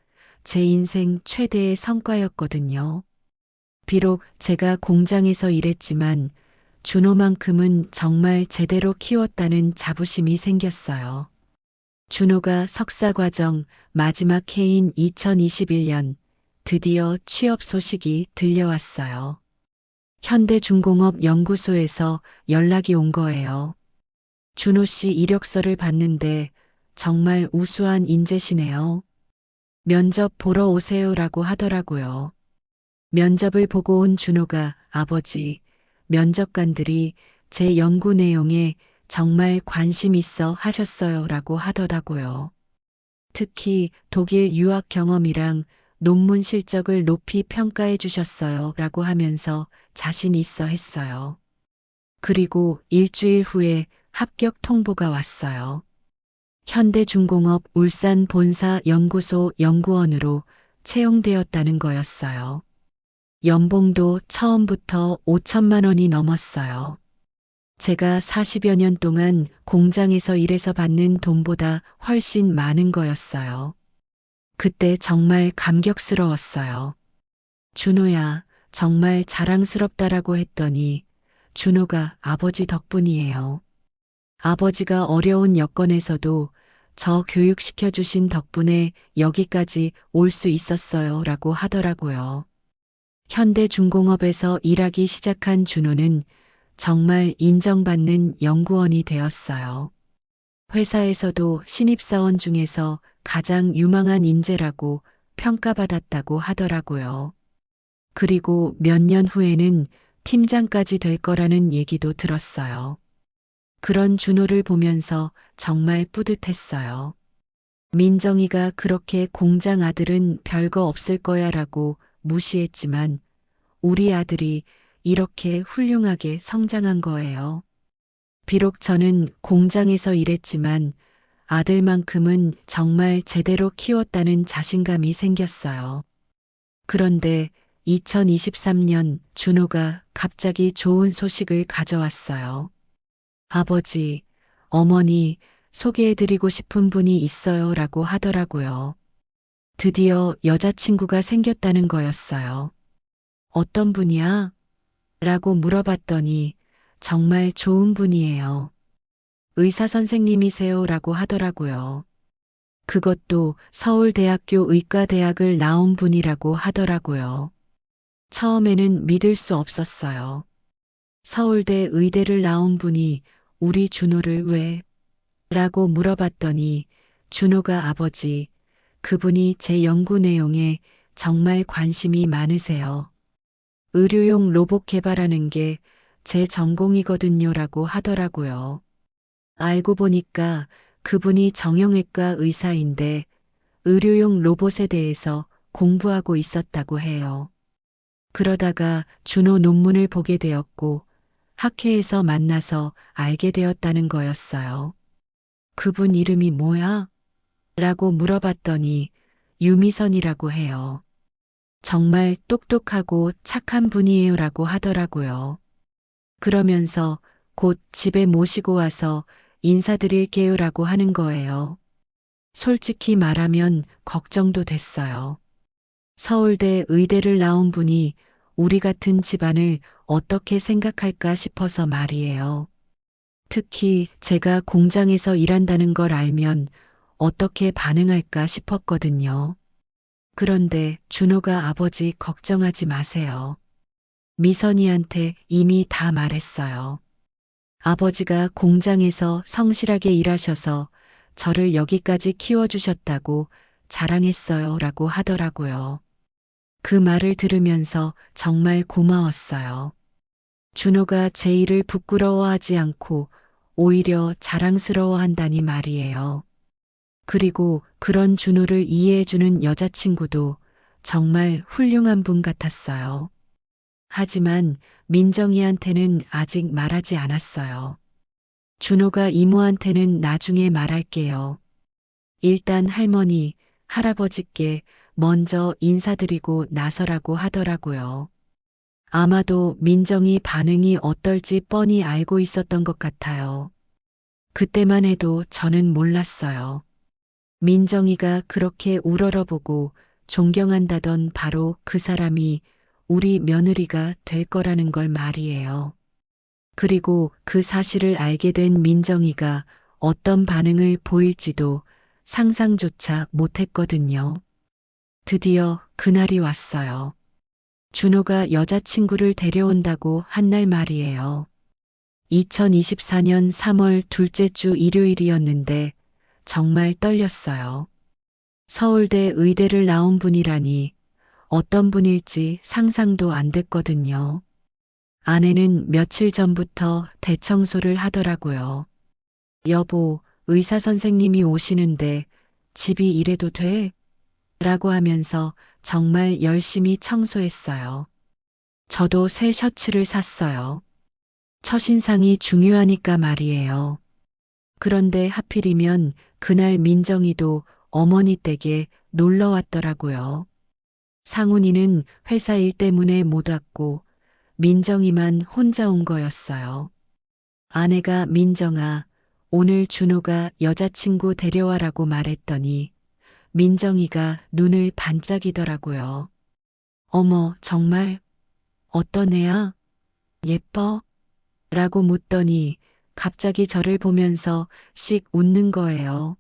A: 제 인생 최대의 성과였거든요. 비록 제가 공장에서 일했지만 준호만큼은 정말 제대로 키웠다는 자부심이 생겼어요. 준호가 석사과정 마지막 해인 2021년 드디어 취업 소식이 들려왔어요. 현대중공업연구소에서 연락이 온 거예요. 준호 씨 이력서를 봤는데 정말 우수한 인재시네요. 면접 보러 오세요라고 하더라고요. 면접을 보고 온 준호가 아버지, 면접관들이 제 연구 내용에 정말 관심 있어 하셨어요 라고 하더라고요. 특히 독일 유학 경험이랑 논문 실적을 높이 평가해 주셨어요 라고 하면서 자신 있어 했어요. 그리고 일주일 후에 합격 통보가 왔어요. 현대중공업 울산 본사 연구소 연구원으로 채용되었다는 거였어요. 연봉도 처음부터 5천만 원이 넘었어요. 제가 40여 년 동안 공장에서 일해서 받는 돈보다 훨씬 많은 거였어요. 그때 정말 감격스러웠어요. 준호야, 정말 자랑스럽다라고 했더니 준호가 아버지 덕분이에요. 아버지가 어려운 여건에서도 저 교육시켜 주신 덕분에 여기까지 올 수 있었어요 라고 하더라고요. 현대중공업에서 일하기 시작한 준호는 정말 인정받는 연구원이 되었어요. 회사에서도 신입사원 중에서 가장 유망한 인재라고 평가받았다고 하더라고요. 그리고 몇 년 후에는 팀장까지 될 거라는 얘기도 들었어요. 그런 준호를 보면서 정말 뿌듯했어요. 민정이가 그렇게 공장 아들은 별거 없을 거야 라고 무시했지만 우리 아들이 이렇게 훌륭하게 성장한 거예요. 비록 저는 공장에서 일했지만 아들만큼은 정말 제대로 키웠다는 자신감이 생겼어요. 그런데 2023년 준호가 갑자기 좋은 소식을 가져왔어요. 아버지, 어머니, 소개해드리고 싶은 분이 있어요 라고 하더라고요. 드디어 여자친구가 생겼다는 거였어요. 어떤 분이야? 라고 물어봤더니 정말 좋은 분이에요. 의사 선생님이세요 라고 하더라고요. 그것도 서울대학교 의과대학을 나온 분이라고 하더라고요. 처음에는 믿을 수 없었어요. 서울대 의대를 나온 분이 우리 준호를 왜? 라고 물어봤더니 준호가 아버지, 그분이 제 연구 내용에 정말 관심이 많으세요. 의료용 로봇 개발하는 게 제 전공이거든요 라고 하더라고요. 알고 보니까 그분이 정형외과 의사인데 의료용 로봇에 대해서 공부하고 있었다고 해요. 그러다가 준호 논문을 보게 되었고 학회에서 만나서 알게 되었다는 거였어요. 그분 이름이 뭐야? 라고 물어봤더니 유미선이라고 해요. 정말 똑똑하고 착한 분이에요 라고 하더라고요. 그러면서 곧 집에 모시고 와서 인사드릴게요 라고 하는 거예요. 솔직히 말하면 걱정도 됐어요. 서울대 의대를 나온 분이 우리 같은 집안을 어떻게 생각할까 싶어서 말이에요. 특히 제가 공장에서 일한다는 걸 알면 어떻게 반응할까 싶었거든요. 그런데 준호가 아버지 걱정하지 마세요. 미선이한테 이미 다 말했어요. 아버지가 공장에서 성실하게 일하셔서 저를 여기까지 키워주셨다고 자랑했어요 라고 하더라고요. 그 말을 들으면서 정말 고마웠어요. 준호가 제 일을 부끄러워하지 않고 오히려 자랑스러워한다니 말이에요. 그리고 그런 준호를 이해해주는 여자친구도 정말 훌륭한 분 같았어요. 하지만 민정이한테는 아직 말하지 않았어요. 준호가 이모한테는 나중에 말할게요. 일단 할머니, 할아버지께 먼저 인사드리고 나서라고 하더라고요. 아마도 민정이 반응이 어떨지 뻔히 알고 있었던 것 같아요. 그때만 해도 저는 몰랐어요. 민정이가 그렇게 우러러보고 존경한다던 바로 그 사람이 우리 며느리가 될 거라는 걸 말이에요. 그리고 그 사실을 알게 된 민정이가 어떤 반응을 보일지도 상상조차 못했거든요. 드디어 그날이 왔어요. 준호가 여자친구를 데려온다고 한 날 말이에요. 2024년 3월 둘째 주 일요일이었는데 정말 떨렸어요. 서울대 의대를 나온 분이라니 어떤 분일지 상상도 안 됐거든요. 아내는 며칠 전부터 대청소를 하더라고요. 여보, 의사 선생님이 오시는데 집이 이래도 돼? 라고 하면서 정말 열심히 청소했어요. 저도 새 셔츠를 샀어요. 첫인상이 중요하니까 말이에요. 그런데 하필이면 그날 민정이도 어머니 댁에 놀러 왔더라고요. 상훈이는 회사 일 때문에 못 왔고 민정이만 혼자 온 거였어요. 아내가 민정아, 오늘 준호가 여자친구 데려와라고 말했더니 민정이가 눈을 반짝이더라고요. 어머, 정말? 어떤 애야? 예뻐? 라고 묻더니 갑자기 저를 보면서 씩 웃는 거예요.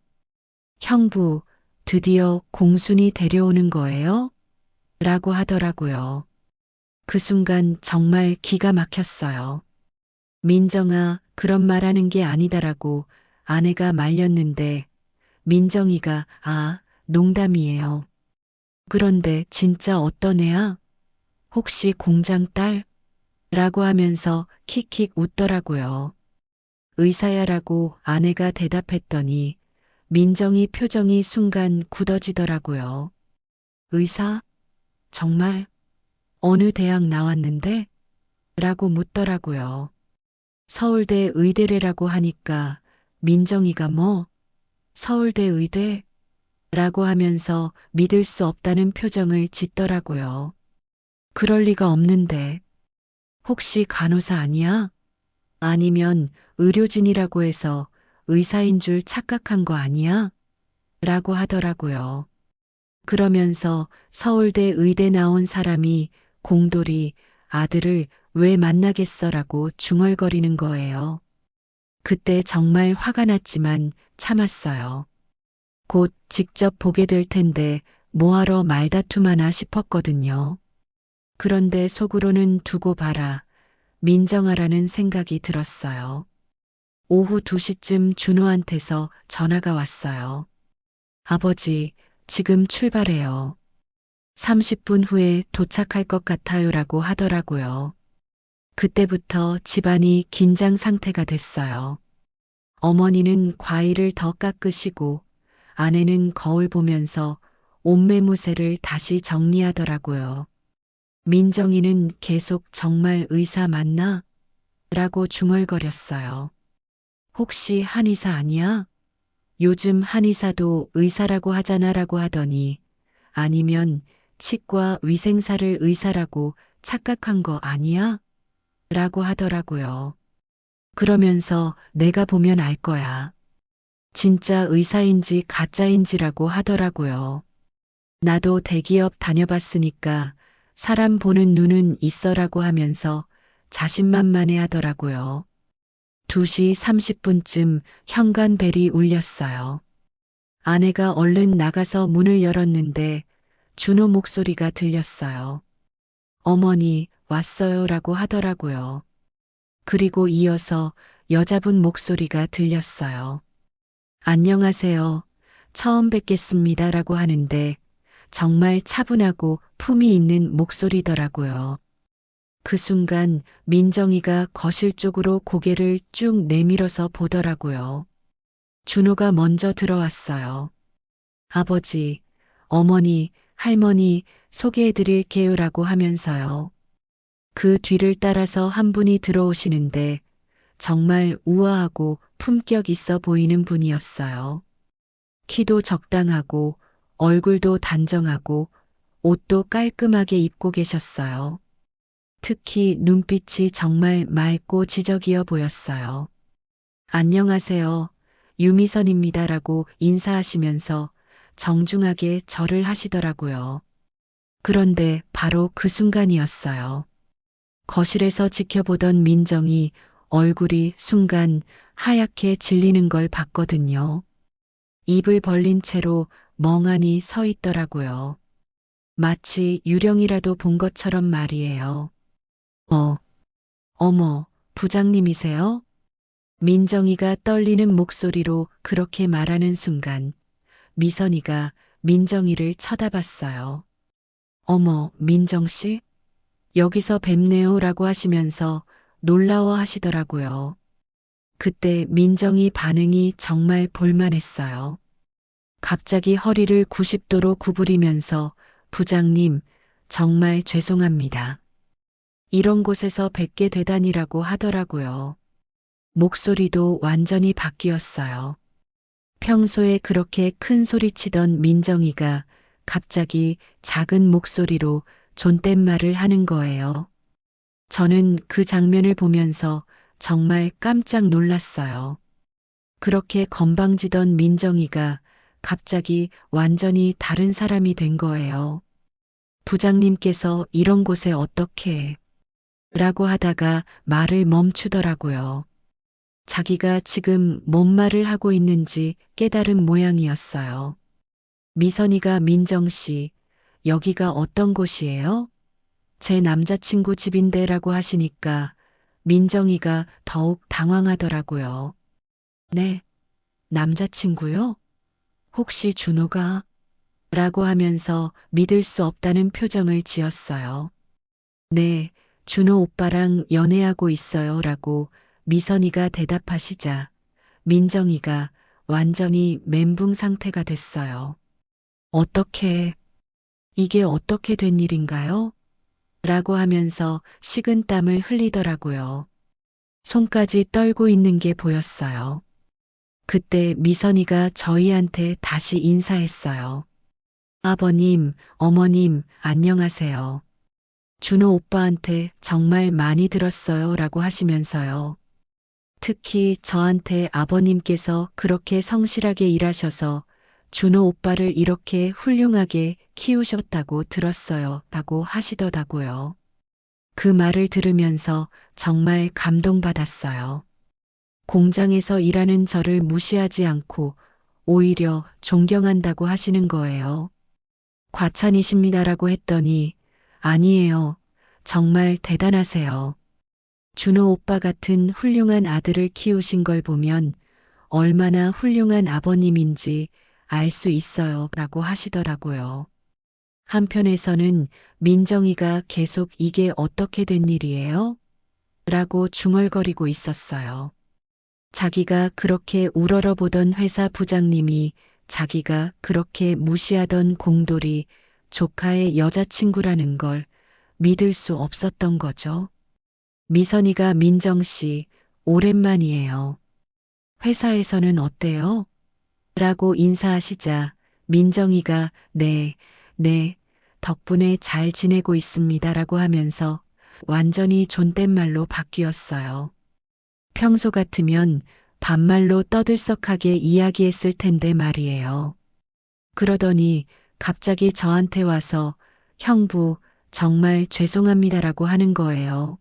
A: 형부, 드디어 공순이 데려오는 거예요? 라고 하더라고요. 그 순간 정말 기가 막혔어요. 민정아, 그런 말 하는 게 아니다라고 아내가 말렸는데 민정이가 농담이에요. 그런데 진짜 어떤 애야? 혹시 공장 딸? 라고 하면서 킥킥 웃더라고요. 의사야라고 아내가 대답했더니 민정이 표정이 순간 굳어지더라고요. 의사? 정말? 어느 대학 나왔는데? 라고 묻더라고요. 서울대 의대래라고 하니까 민정이가 뭐? 서울대 의대? 라고 하면서 믿을 수 없다는 표정을 짓더라고요. 그럴 리가 없는데. 혹시 간호사 아니야? 아니면 의료진이라고 해서 의사인 줄 착각한 거 아니야? 라고 하더라고요. 그러면서 서울대 의대 나온 사람이 공돌이 아들을 왜 만나겠어라고 중얼거리는 거예요. 그때 정말 화가 났지만 참았어요. 곧 직접 보게 될 텐데 뭐하러 말다툼하나 싶었거든요. 그런데 속으로는 두고 봐라, 민정아라는 생각이 들었어요. 오후 2시쯤 준호한테서 전화가 왔어요. 아버지, 지금 출발해요. 30분 후에 도착할 것 같아요라고 하더라고요. 그때부터 집안이 긴장 상태가 됐어요. 어머니는 과일을 더 깎으시고 아내는 거울 보면서 옷매무새를 다시 정리하더라고요. 민정이는 계속 정말 의사 맞나? 라고 중얼거렸어요. 혹시 한의사 아니야? 요즘 한의사도 의사라고 하잖아라고 하더니 아니면 치과 위생사를 의사라고 착각한 거 아니야? 라고 하더라고요. 그러면서 내가 보면 알 거야. 진짜 의사인지 가짜인지라고 하더라고요. 나도 대기업 다녀봤으니까 사람 보는 눈은 있어라고 하면서 자신만만해 하더라고요. 2시 30분쯤 현관벨이 울렸어요. 아내가 얼른 나가서 문을 열었는데 준호 목소리가 들렸어요. 어머니, 왔어요 라고 하더라고요. 그리고 이어서 여자분 목소리가 들렸어요. 안녕하세요. 처음 뵙겠습니다 라고 하는데 정말 차분하고 품이 있는 목소리더라고요. 그 순간 민정이가 거실 쪽으로 고개를 쭉 내밀어서 보더라고요. 준호가 먼저 들어왔어요. 아버지, 어머니, 할머니 소개해드릴게요라고 하면서요. 그 뒤를 따라서 한 분이 들어오시는데 정말 우아하고 품격 있어 보이는 분이었어요. 키도 적당하고 얼굴도 단정하고 옷도 깔끔하게 입고 계셨어요. 특히 눈빛이 정말 맑고 지적이어 보였어요. 안녕하세요. 유미선입니다라고 인사하시면서 정중하게 절을 하시더라고요. 그런데 바로 그 순간이었어요. 거실에서 지켜보던 민정이 얼굴이 순간 하얗게 질리는 걸 봤거든요. 입을 벌린 채로 멍하니 서 있더라고요. 마치 유령이라도 본 것처럼 말이에요. 어머, 부장님이세요? 민정이가 떨리는 목소리로 그렇게 말하는 순간 미선이가 민정이를 쳐다봤어요. 어머, 민정씨? 여기서 뵙네요라고 하시면서 놀라워 하시더라고요. 그때 민정이 반응이 정말 볼만했어요. 갑자기 허리를 90도로 구부리면서 부장님, 정말 죄송합니다. 이런 곳에서 뵙게 되다니라고 하더라고요. 목소리도 완전히 바뀌었어요. 평소에 그렇게 큰 소리 치던 민정이가 갑자기 작은 목소리로 존댓말을 하는 거예요. 저는 그 장면을 보면서 정말 깜짝 놀랐어요. 그렇게 건방지던 민정이가 갑자기 완전히 다른 사람이 된 거예요. 부장님께서 이런 곳에 어떻게 라고 하다가 말을 멈추더라고요. 자기가 지금 뭔 말을 하고 있는지 깨달은 모양이었어요. 미선이가 민정 씨, 여기가 어떤 곳이에요? 제 남자친구 집인데라고 하시니까 민정이가 더욱 당황하더라고요. 네, 남자친구요? 혹시 준호가? 라고 하면서 믿을 수 없다는 표정을 지었어요. 네, 준호 오빠랑 연애하고 있어요 라고 미선이가 대답하시자 민정이가 완전히 멘붕 상태가 됐어요. 어떻게 이게 어떻게 된 일인가요? 라고 하면서 식은땀을 흘리더라고요. 손까지 떨고 있는 게 보였어요. 그때 미선이가 저희한테 다시 인사했어요. 아버님, 어머님, 안녕하세요. 준호 오빠한테 정말 많이 들었어요. 라고 하시면서요. 특히 저한테 아버님께서 그렇게 성실하게 일하셔서 준호 오빠를 이렇게 훌륭하게 키우셨다고 들었어요. 라고 하시더라고요. 그 말을 들으면서 정말 감동받았어요. 공장에서 일하는 저를 무시하지 않고 오히려 존경한다고 하시는 거예요. 과찬이십니다라고 했더니 아니에요. 정말 대단하세요. 준호 오빠 같은 훌륭한 아들을 키우신 걸 보면 얼마나 훌륭한 아버님인지 알 수 있어요. 라고 하시더라고요. 한편에서는 민정이가 계속 이게 어떻게 된 일이에요? 라고 중얼거리고 있었어요. 자기가 그렇게 우러러보던 회사 부장님이 자기가 그렇게 무시하던 공돌이 조카의 여자친구라는 걸 믿을 수 없었던 거죠. 미선이가 민정 씨, 오랜만이에요. 회사에서는 어때요? 라고 인사하시자 민정이가 네, 네, 덕분에 잘 지내고 있습니다. 라고 하면서 완전히 존댓말로 바뀌었어요. 평소 같으면 반말로 떠들썩하게 이야기했을 텐데 말이에요. 그러더니 갑자기 저한테 와서 형부, 정말 죄송합니다라고 하는 거예요.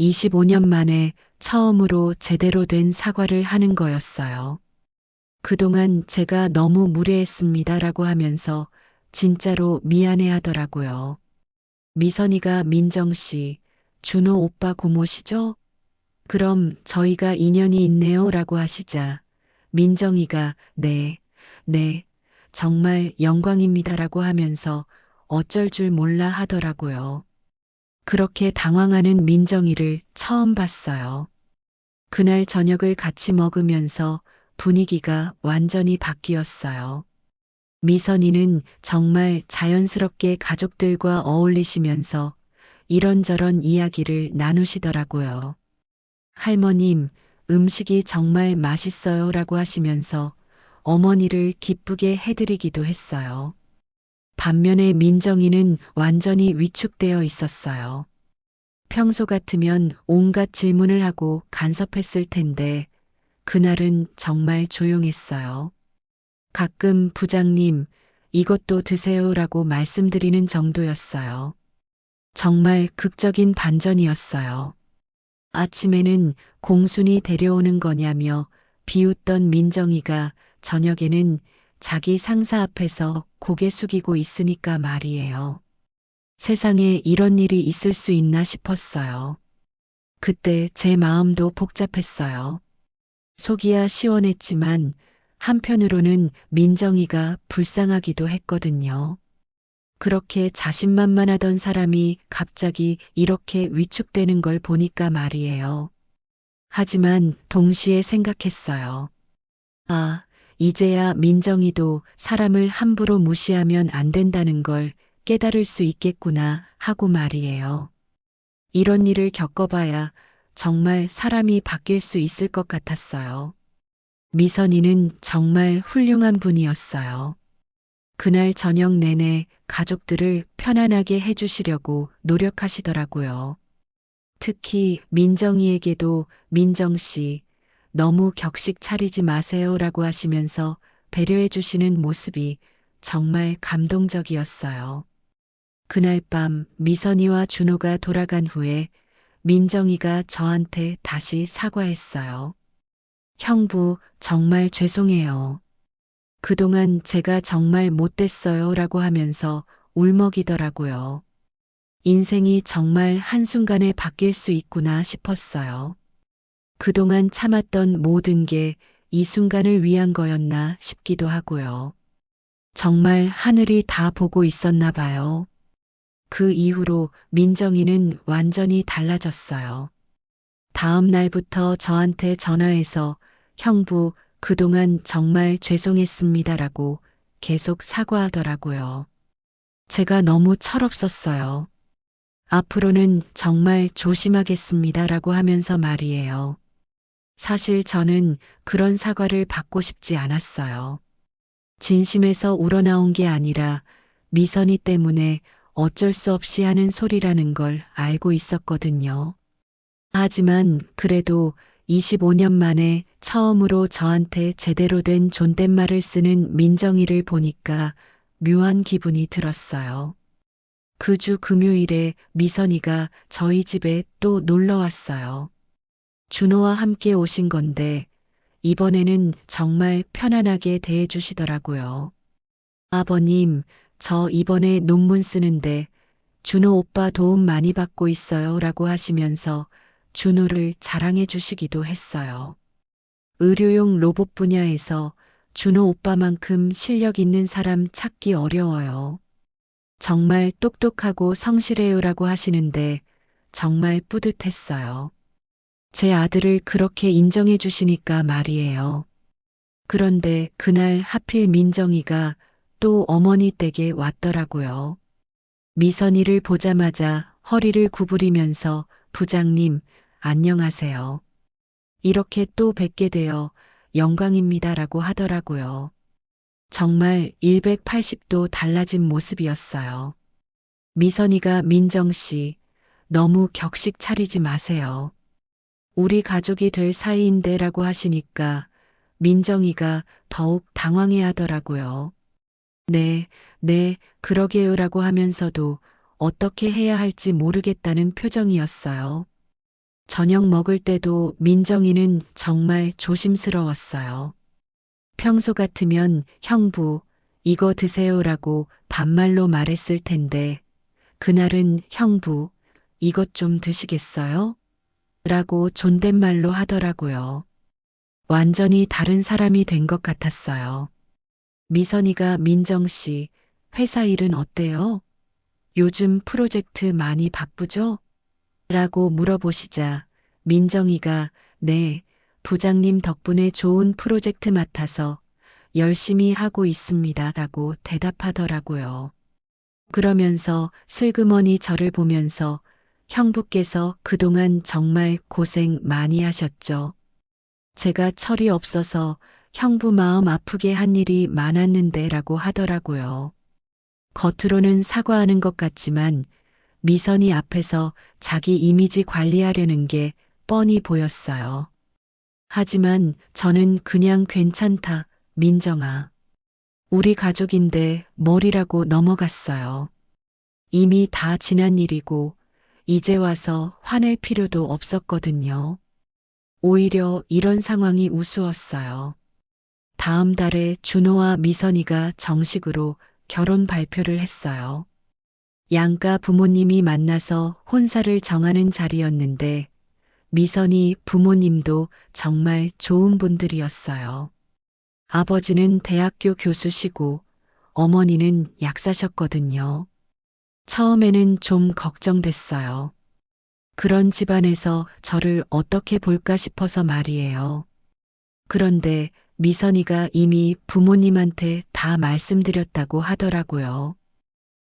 A: 25년 만에 처음으로 제대로 된 사과를 하는 거였어요. 그동안 제가 너무 무례했습니다라고 하면서 진짜로 미안해 하더라고요. 미선이가 민정 씨, 준호 오빠 고모시죠? 그럼 저희가 인연이 있네요 라고 하시자 민정이가 네, 네, 정말 영광입니다 라고 하면서 어쩔 줄 몰라 하더라고요. 그렇게 당황하는 민정이를 처음 봤어요. 그날 저녁을 같이 먹으면서 분위기가 완전히 바뀌었어요. 미선이는 정말 자연스럽게 가족들과 어울리시면서 이런저런 이야기를 나누시더라고요. 할머님, 음식이 정말 맛있어요 라고 하시면서 어머니를 기쁘게 해드리기도 했어요. 반면에 민정이는 완전히 위축되어 있었어요. 평소 같으면 온갖 질문을 하고 간섭했을 텐데 그날은 정말 조용했어요. 가끔 부장님, 이것도 드세요라고 말씀드리는 정도였어요. 정말 극적인 반전이었어요. 아침에는 공순이 데려오는 거냐며 비웃던 민정이가 저녁에는 자기 상사 앞에서 고개 숙이고 있으니까 말이에요. 세상에 이런 일이 있을 수 있나 싶었어요. 그때 제 마음도 복잡했어요. 속이야 시원했지만 한편으로는 민정이가 불쌍하기도 했거든요. 그렇게 자신만만하던 사람이 갑자기 이렇게 위축되는 걸 보니까 말이에요. 하지만 동시에 생각했어요. 아, 이제야 민정이도 사람을 함부로 무시하면 안 된다는 걸 깨달을 수 있겠구나 하고 말이에요. 이런 일을 겪어봐야 정말 사람이 바뀔 수 있을 것 같았어요. 미선이는 정말 훌륭한 분이었어요. 그날 저녁 내내 가족들을 편안하게 해주시려고 노력하시더라고요. 특히 민정이에게도 민정 씨, 너무 격식 차리지 마세요라고 하시면서 배려해 주시는 모습이 정말 감동적이었어요. 그날 밤 미선이와 준호가 돌아간 후에 민정이가 저한테 다시 사과했어요. 형부, 정말 죄송해요. 그동안 제가 정말 못됐어요 라고 하면서 울먹이더라고요. 인생이 정말 한순간에 바뀔 수 있구나 싶었어요. 그동안 참았던 모든 게 이 순간을 위한 거였나 싶기도 하고요. 정말 하늘이 다 보고 있었나 봐요. 그 이후로 민정이는 완전히 달라졌어요. 다음 날부터 저한테 전화해서 형부, 그동안 정말 죄송했습니다라고 계속 사과하더라고요. 제가 너무 철없었어요. 앞으로는 정말 조심하겠습니다라고 하면서 말이에요. 사실 저는 그런 사과를 받고 싶지 않았어요. 진심에서 우러나온 게 아니라 미선이 때문에 어쩔 수 없이 하는 소리라는 걸 알고 있었거든요. 하지만 그래도 25년 만에 처음으로 저한테 제대로 된 존댓말을 쓰는 민정이를 보니까 묘한 기분이 들었어요. 그 주 금요일에 미선이가 저희 집에 또 놀러 왔어요. 준호와 함께 오신 건데 이번에는 정말 편안하게 대해 주시더라고요. 아버님, 저 이번에 논문 쓰는데 준호 오빠 도움 많이 받고 있어요 라고 하시면서 준호를 자랑해 주시기도 했어요. 의료용 로봇 분야에서 준호 오빠만큼 실력 있는 사람 찾기 어려워요. 정말 똑똑하고 성실해요라고 하시는데 정말 뿌듯했어요. 제 아들을 그렇게 인정해 주시니까 말이에요. 그런데 그날 하필 민정이가 또 어머니 댁에 왔더라고요. 미선이를 보자마자 허리를 구부리면서 부장님, 안녕하세요. 이렇게 또 뵙게 되어 영광입니다라고 하더라고요. 정말 180도 달라진 모습이었어요. 미선이가 민정 씨, 너무 격식 차리지 마세요. 우리 가족이 될 사이인데라고 하시니까 민정이가 더욱 당황해 하더라고요. 네, 네, 그러게요라고 하면서도 어떻게 해야 할지 모르겠다는 표정이었어요. 저녁 먹을 때도 민정이는 정말 조심스러웠어요. 평소 같으면 형부, 이거 드세요라고 반말로 말했을 텐데, 그날은 형부, 이것 좀 드시겠어요? 라고 존댓말로 하더라고요. 완전히 다른 사람이 된 것 같았어요. 미선이가 민정 씨, 회사 일은 어때요? 요즘 프로젝트 많이 바쁘죠? 라고 물어보시자 민정이가 네, 부장님 덕분에 좋은 프로젝트 맡아서 열심히 하고 있습니다. 라고 대답하더라고요. 그러면서 슬그머니 저를 보면서 형부께서 그동안 정말 고생 많이 하셨죠. 제가 철이 없어서 형부 마음 아프게 한 일이 많았는데 라고 하더라고요. 겉으로는 사과하는 것 같지만 미선이 앞에서 자기 이미지 관리하려는 게 뻔히 보였어요. 하지만 저는 그냥 괜찮다, 민정아. 우리 가족인데 뭘이라고 넘어갔어요. 이미 다 지난 일이고 이제 와서 화낼 필요도 없었거든요. 오히려 이런 상황이 우스웠어요. 다음 달에 준호와 미선이가 정식으로 결혼 발표를 했어요. 양가 부모님이 만나서 혼사를 정하는 자리였는데 미선이 부모님도 정말 좋은 분들이었어요. 아버지는 대학교 교수시고 어머니는 약사셨거든요. 처음에는 좀 걱정됐어요. 그런 집안에서 저를 어떻게 볼까 싶어서 말이에요. 그런데 미선이가 이미 부모님한테 다 말씀드렸다고 하더라고요.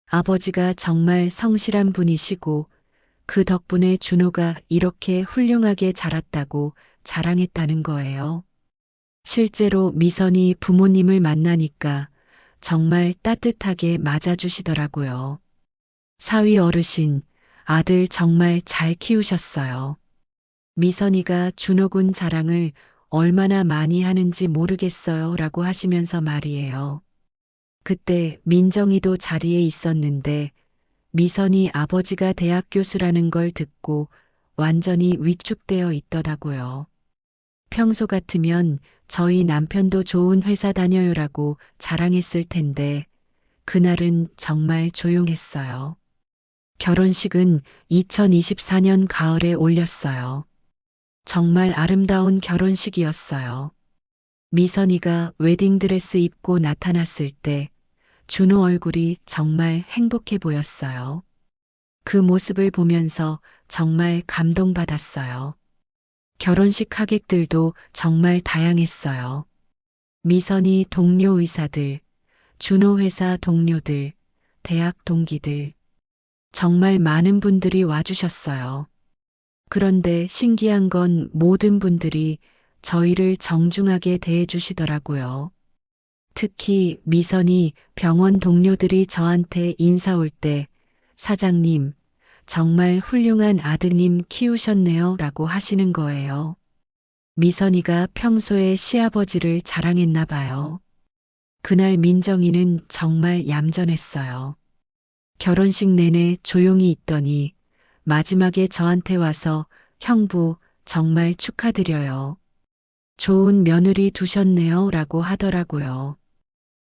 A: 아버지가 정말 성실한 분이시고 그 덕분에 준호가 이렇게 훌륭하게 자랐다고 자랑했다는 거예요. 실제로 미선이 부모님을 만나니까 정말 따뜻하게 맞아주시더라고요. 사위 어르신, 아들 정말 잘 키우셨어요. 미선이가 준호군 자랑을 얼마나 많이 하는지 모르겠어요 라고 하시면서 말이에요. 그때 민정이도 자리에 있었는데 미선이 아버지가 대학 교수라는 걸 듣고 완전히 위축되어 있더라고요. 평소 같으면 저희 남편도 좋은 회사 다녀요라고 자랑했을 텐데 그날은 정말 조용했어요. 결혼식은 2024년 가을에 올렸어요. 정말 아름다운 결혼식이었어요. 미선이가 웨딩드레스 입고 나타났을 때 준호 얼굴이 정말 행복해 보였어요. 그 모습을 보면서 정말 감동받았어요. 결혼식 하객들도 정말 다양했어요. 미선이 동료 의사들, 준호 회사 동료들, 대학 동기들. 정말 많은 분들이 와주셨어요. 그런데 신기한 건 모든 분들이 저희를 정중하게 대해주시더라고요. 특히 미선이 병원 동료들이 저한테 인사 올 때, 사장님, 정말 훌륭한 아드님 키우셨네요 라고 하시는 거예요. 미선이가 평소에 시아버지를 자랑했나 봐요. 그날 민정이는 정말 얌전했어요. 결혼식 내내 조용히 있더니 마지막에 저한테 와서 형부 정말 축하드려요. 좋은 며느리 두셨네요 라고 하더라고요.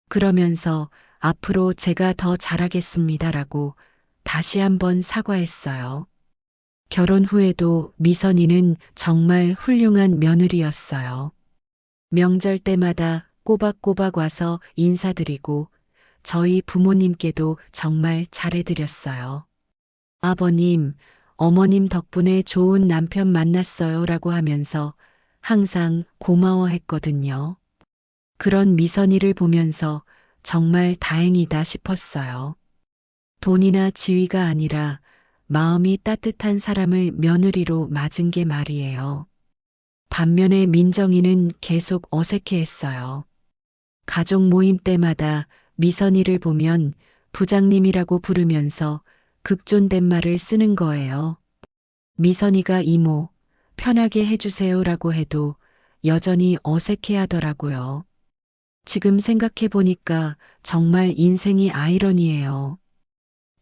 A: 그러면서 앞으로 제가 더 잘하겠습니다 라고 다시 한번 사과했어요. 결혼 후에도 미선이는 정말 훌륭한 며느리였어요. 명절 때마다 꼬박꼬박 와서 인사드리고 저희 부모님께도 정말 잘해드렸어요. 아버님, 어머님 덕분에 좋은 남편 만났어요 라고 하면서 항상 고마워했거든요. 그런 미선이를 보면서 정말 다행이다 싶었어요. 돈이나 지위가 아니라 마음이 따뜻한 사람을 며느리로 맞은 게 말이에요. 반면에 민정이는 계속 어색해했어요. 가족 모임 때마다 미선이를 보면 부장님이라고 부르면서 극존댓말을 쓰는 거예요. 미선이가 이모, 편하게 해주세요라고 해도 여전히 어색해 하더라고요. 지금 생각해 보니까 정말 인생이 아이러니해요.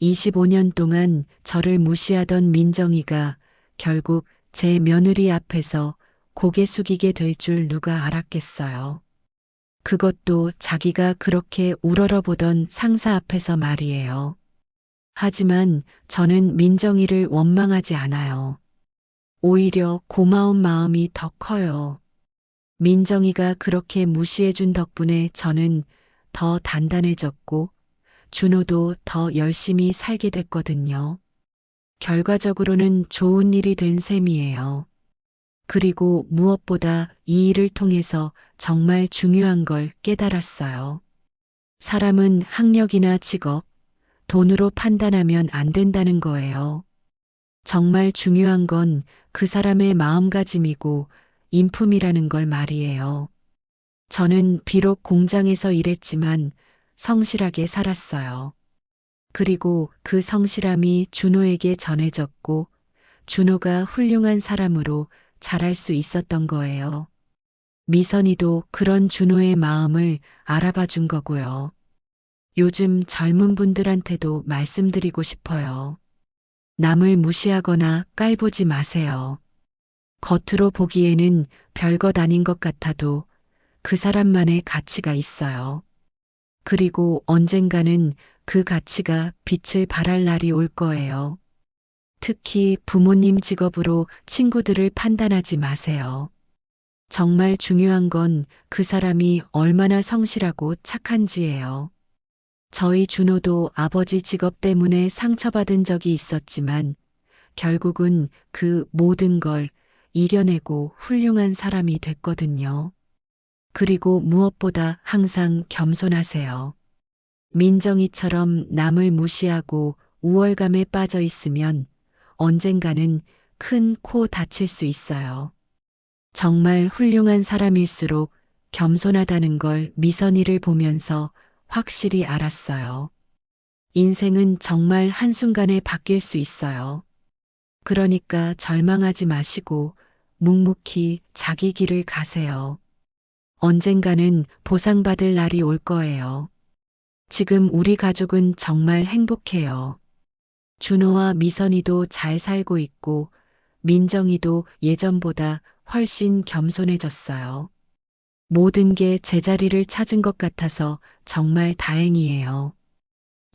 A: 25년 동안 저를 무시하던 민정이가 결국 제 며느리 앞에서 고개 숙이게 될 줄 누가 알았겠어요. 그것도 자기가 그렇게 우러러보던 상사 앞에서 말이에요. 하지만 저는 민정이를 원망하지 않아요. 오히려 고마운 마음이 더 커요. 민정이가 그렇게 무시해준 덕분에 저는 더 단단해졌고 준호도 더 열심히 살게 됐거든요. 결과적으로는 좋은 일이 된 셈이에요. 그리고 무엇보다 이 일을 통해서 정말 중요한 걸 깨달았어요. 사람은 학력이나 직업, 돈으로 판단하면 안 된다는 거예요. 정말 중요한 건 그 사람의 마음가짐이고 인품이라는 걸 말이에요. 저는 비록 공장에서 일했지만 성실하게 살았어요. 그리고 그 성실함이 준호에게 전해졌고 준호가 훌륭한 사람으로 자랄 수 있었던 거예요. 미선이도 그런 준호의 마음을 알아봐 준 거고요. 요즘 젊은 분들한테도 말씀드리고 싶어요. 남을 무시하거나 깔보지 마세요. 겉으로 보기에는 별것 아닌 것 같아도 그 사람만의 가치가 있어요. 그리고 언젠가는 그 가치가 빛을 발할 날이 올 거예요. 특히 부모님 직업으로 친구들을 판단하지 마세요. 정말 중요한 건 그 사람이 얼마나 성실하고 착한지예요. 저희 준호도 아버지 직업 때문에 상처받은 적이 있었지만 결국은 그 모든 걸 이겨내고 훌륭한 사람이 됐거든요. 그리고 무엇보다 항상 겸손하세요. 민정이처럼 남을 무시하고 우월감에 빠져 있으면 언젠가는 큰 코 다칠 수 있어요. 정말 훌륭한 사람일수록 겸손하다는 걸 미선이를 보면서 확실히 알았어요. 인생은 정말 한순간에 바뀔 수 있어요. 그러니까 절망하지 마시고 묵묵히 자기 길을 가세요. 언젠가는 보상받을 날이 올 거예요. 지금 우리 가족은 정말 행복해요. 준호와 미선이도 잘 살고 있고 민정이도 예전보다 훨씬 겸손해졌어요. 모든 게 제자리를 찾은 것 같아서 정말 다행이에요.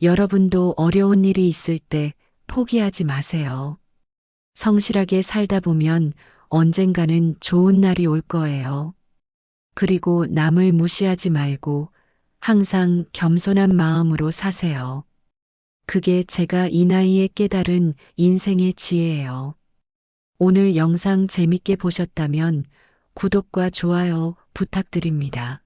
A: 여러분도 어려운 일이 있을 때 포기하지 마세요. 성실하게 살다 보면 언젠가는 좋은 날이 올 거예요. 그리고 남을 무시하지 말고 항상 겸손한 마음으로 사세요. 그게 제가 이 나이에 깨달은 인생의 지혜예요. 오늘 영상 재밌게 보셨다면 구독과 좋아요 부탁드립니다.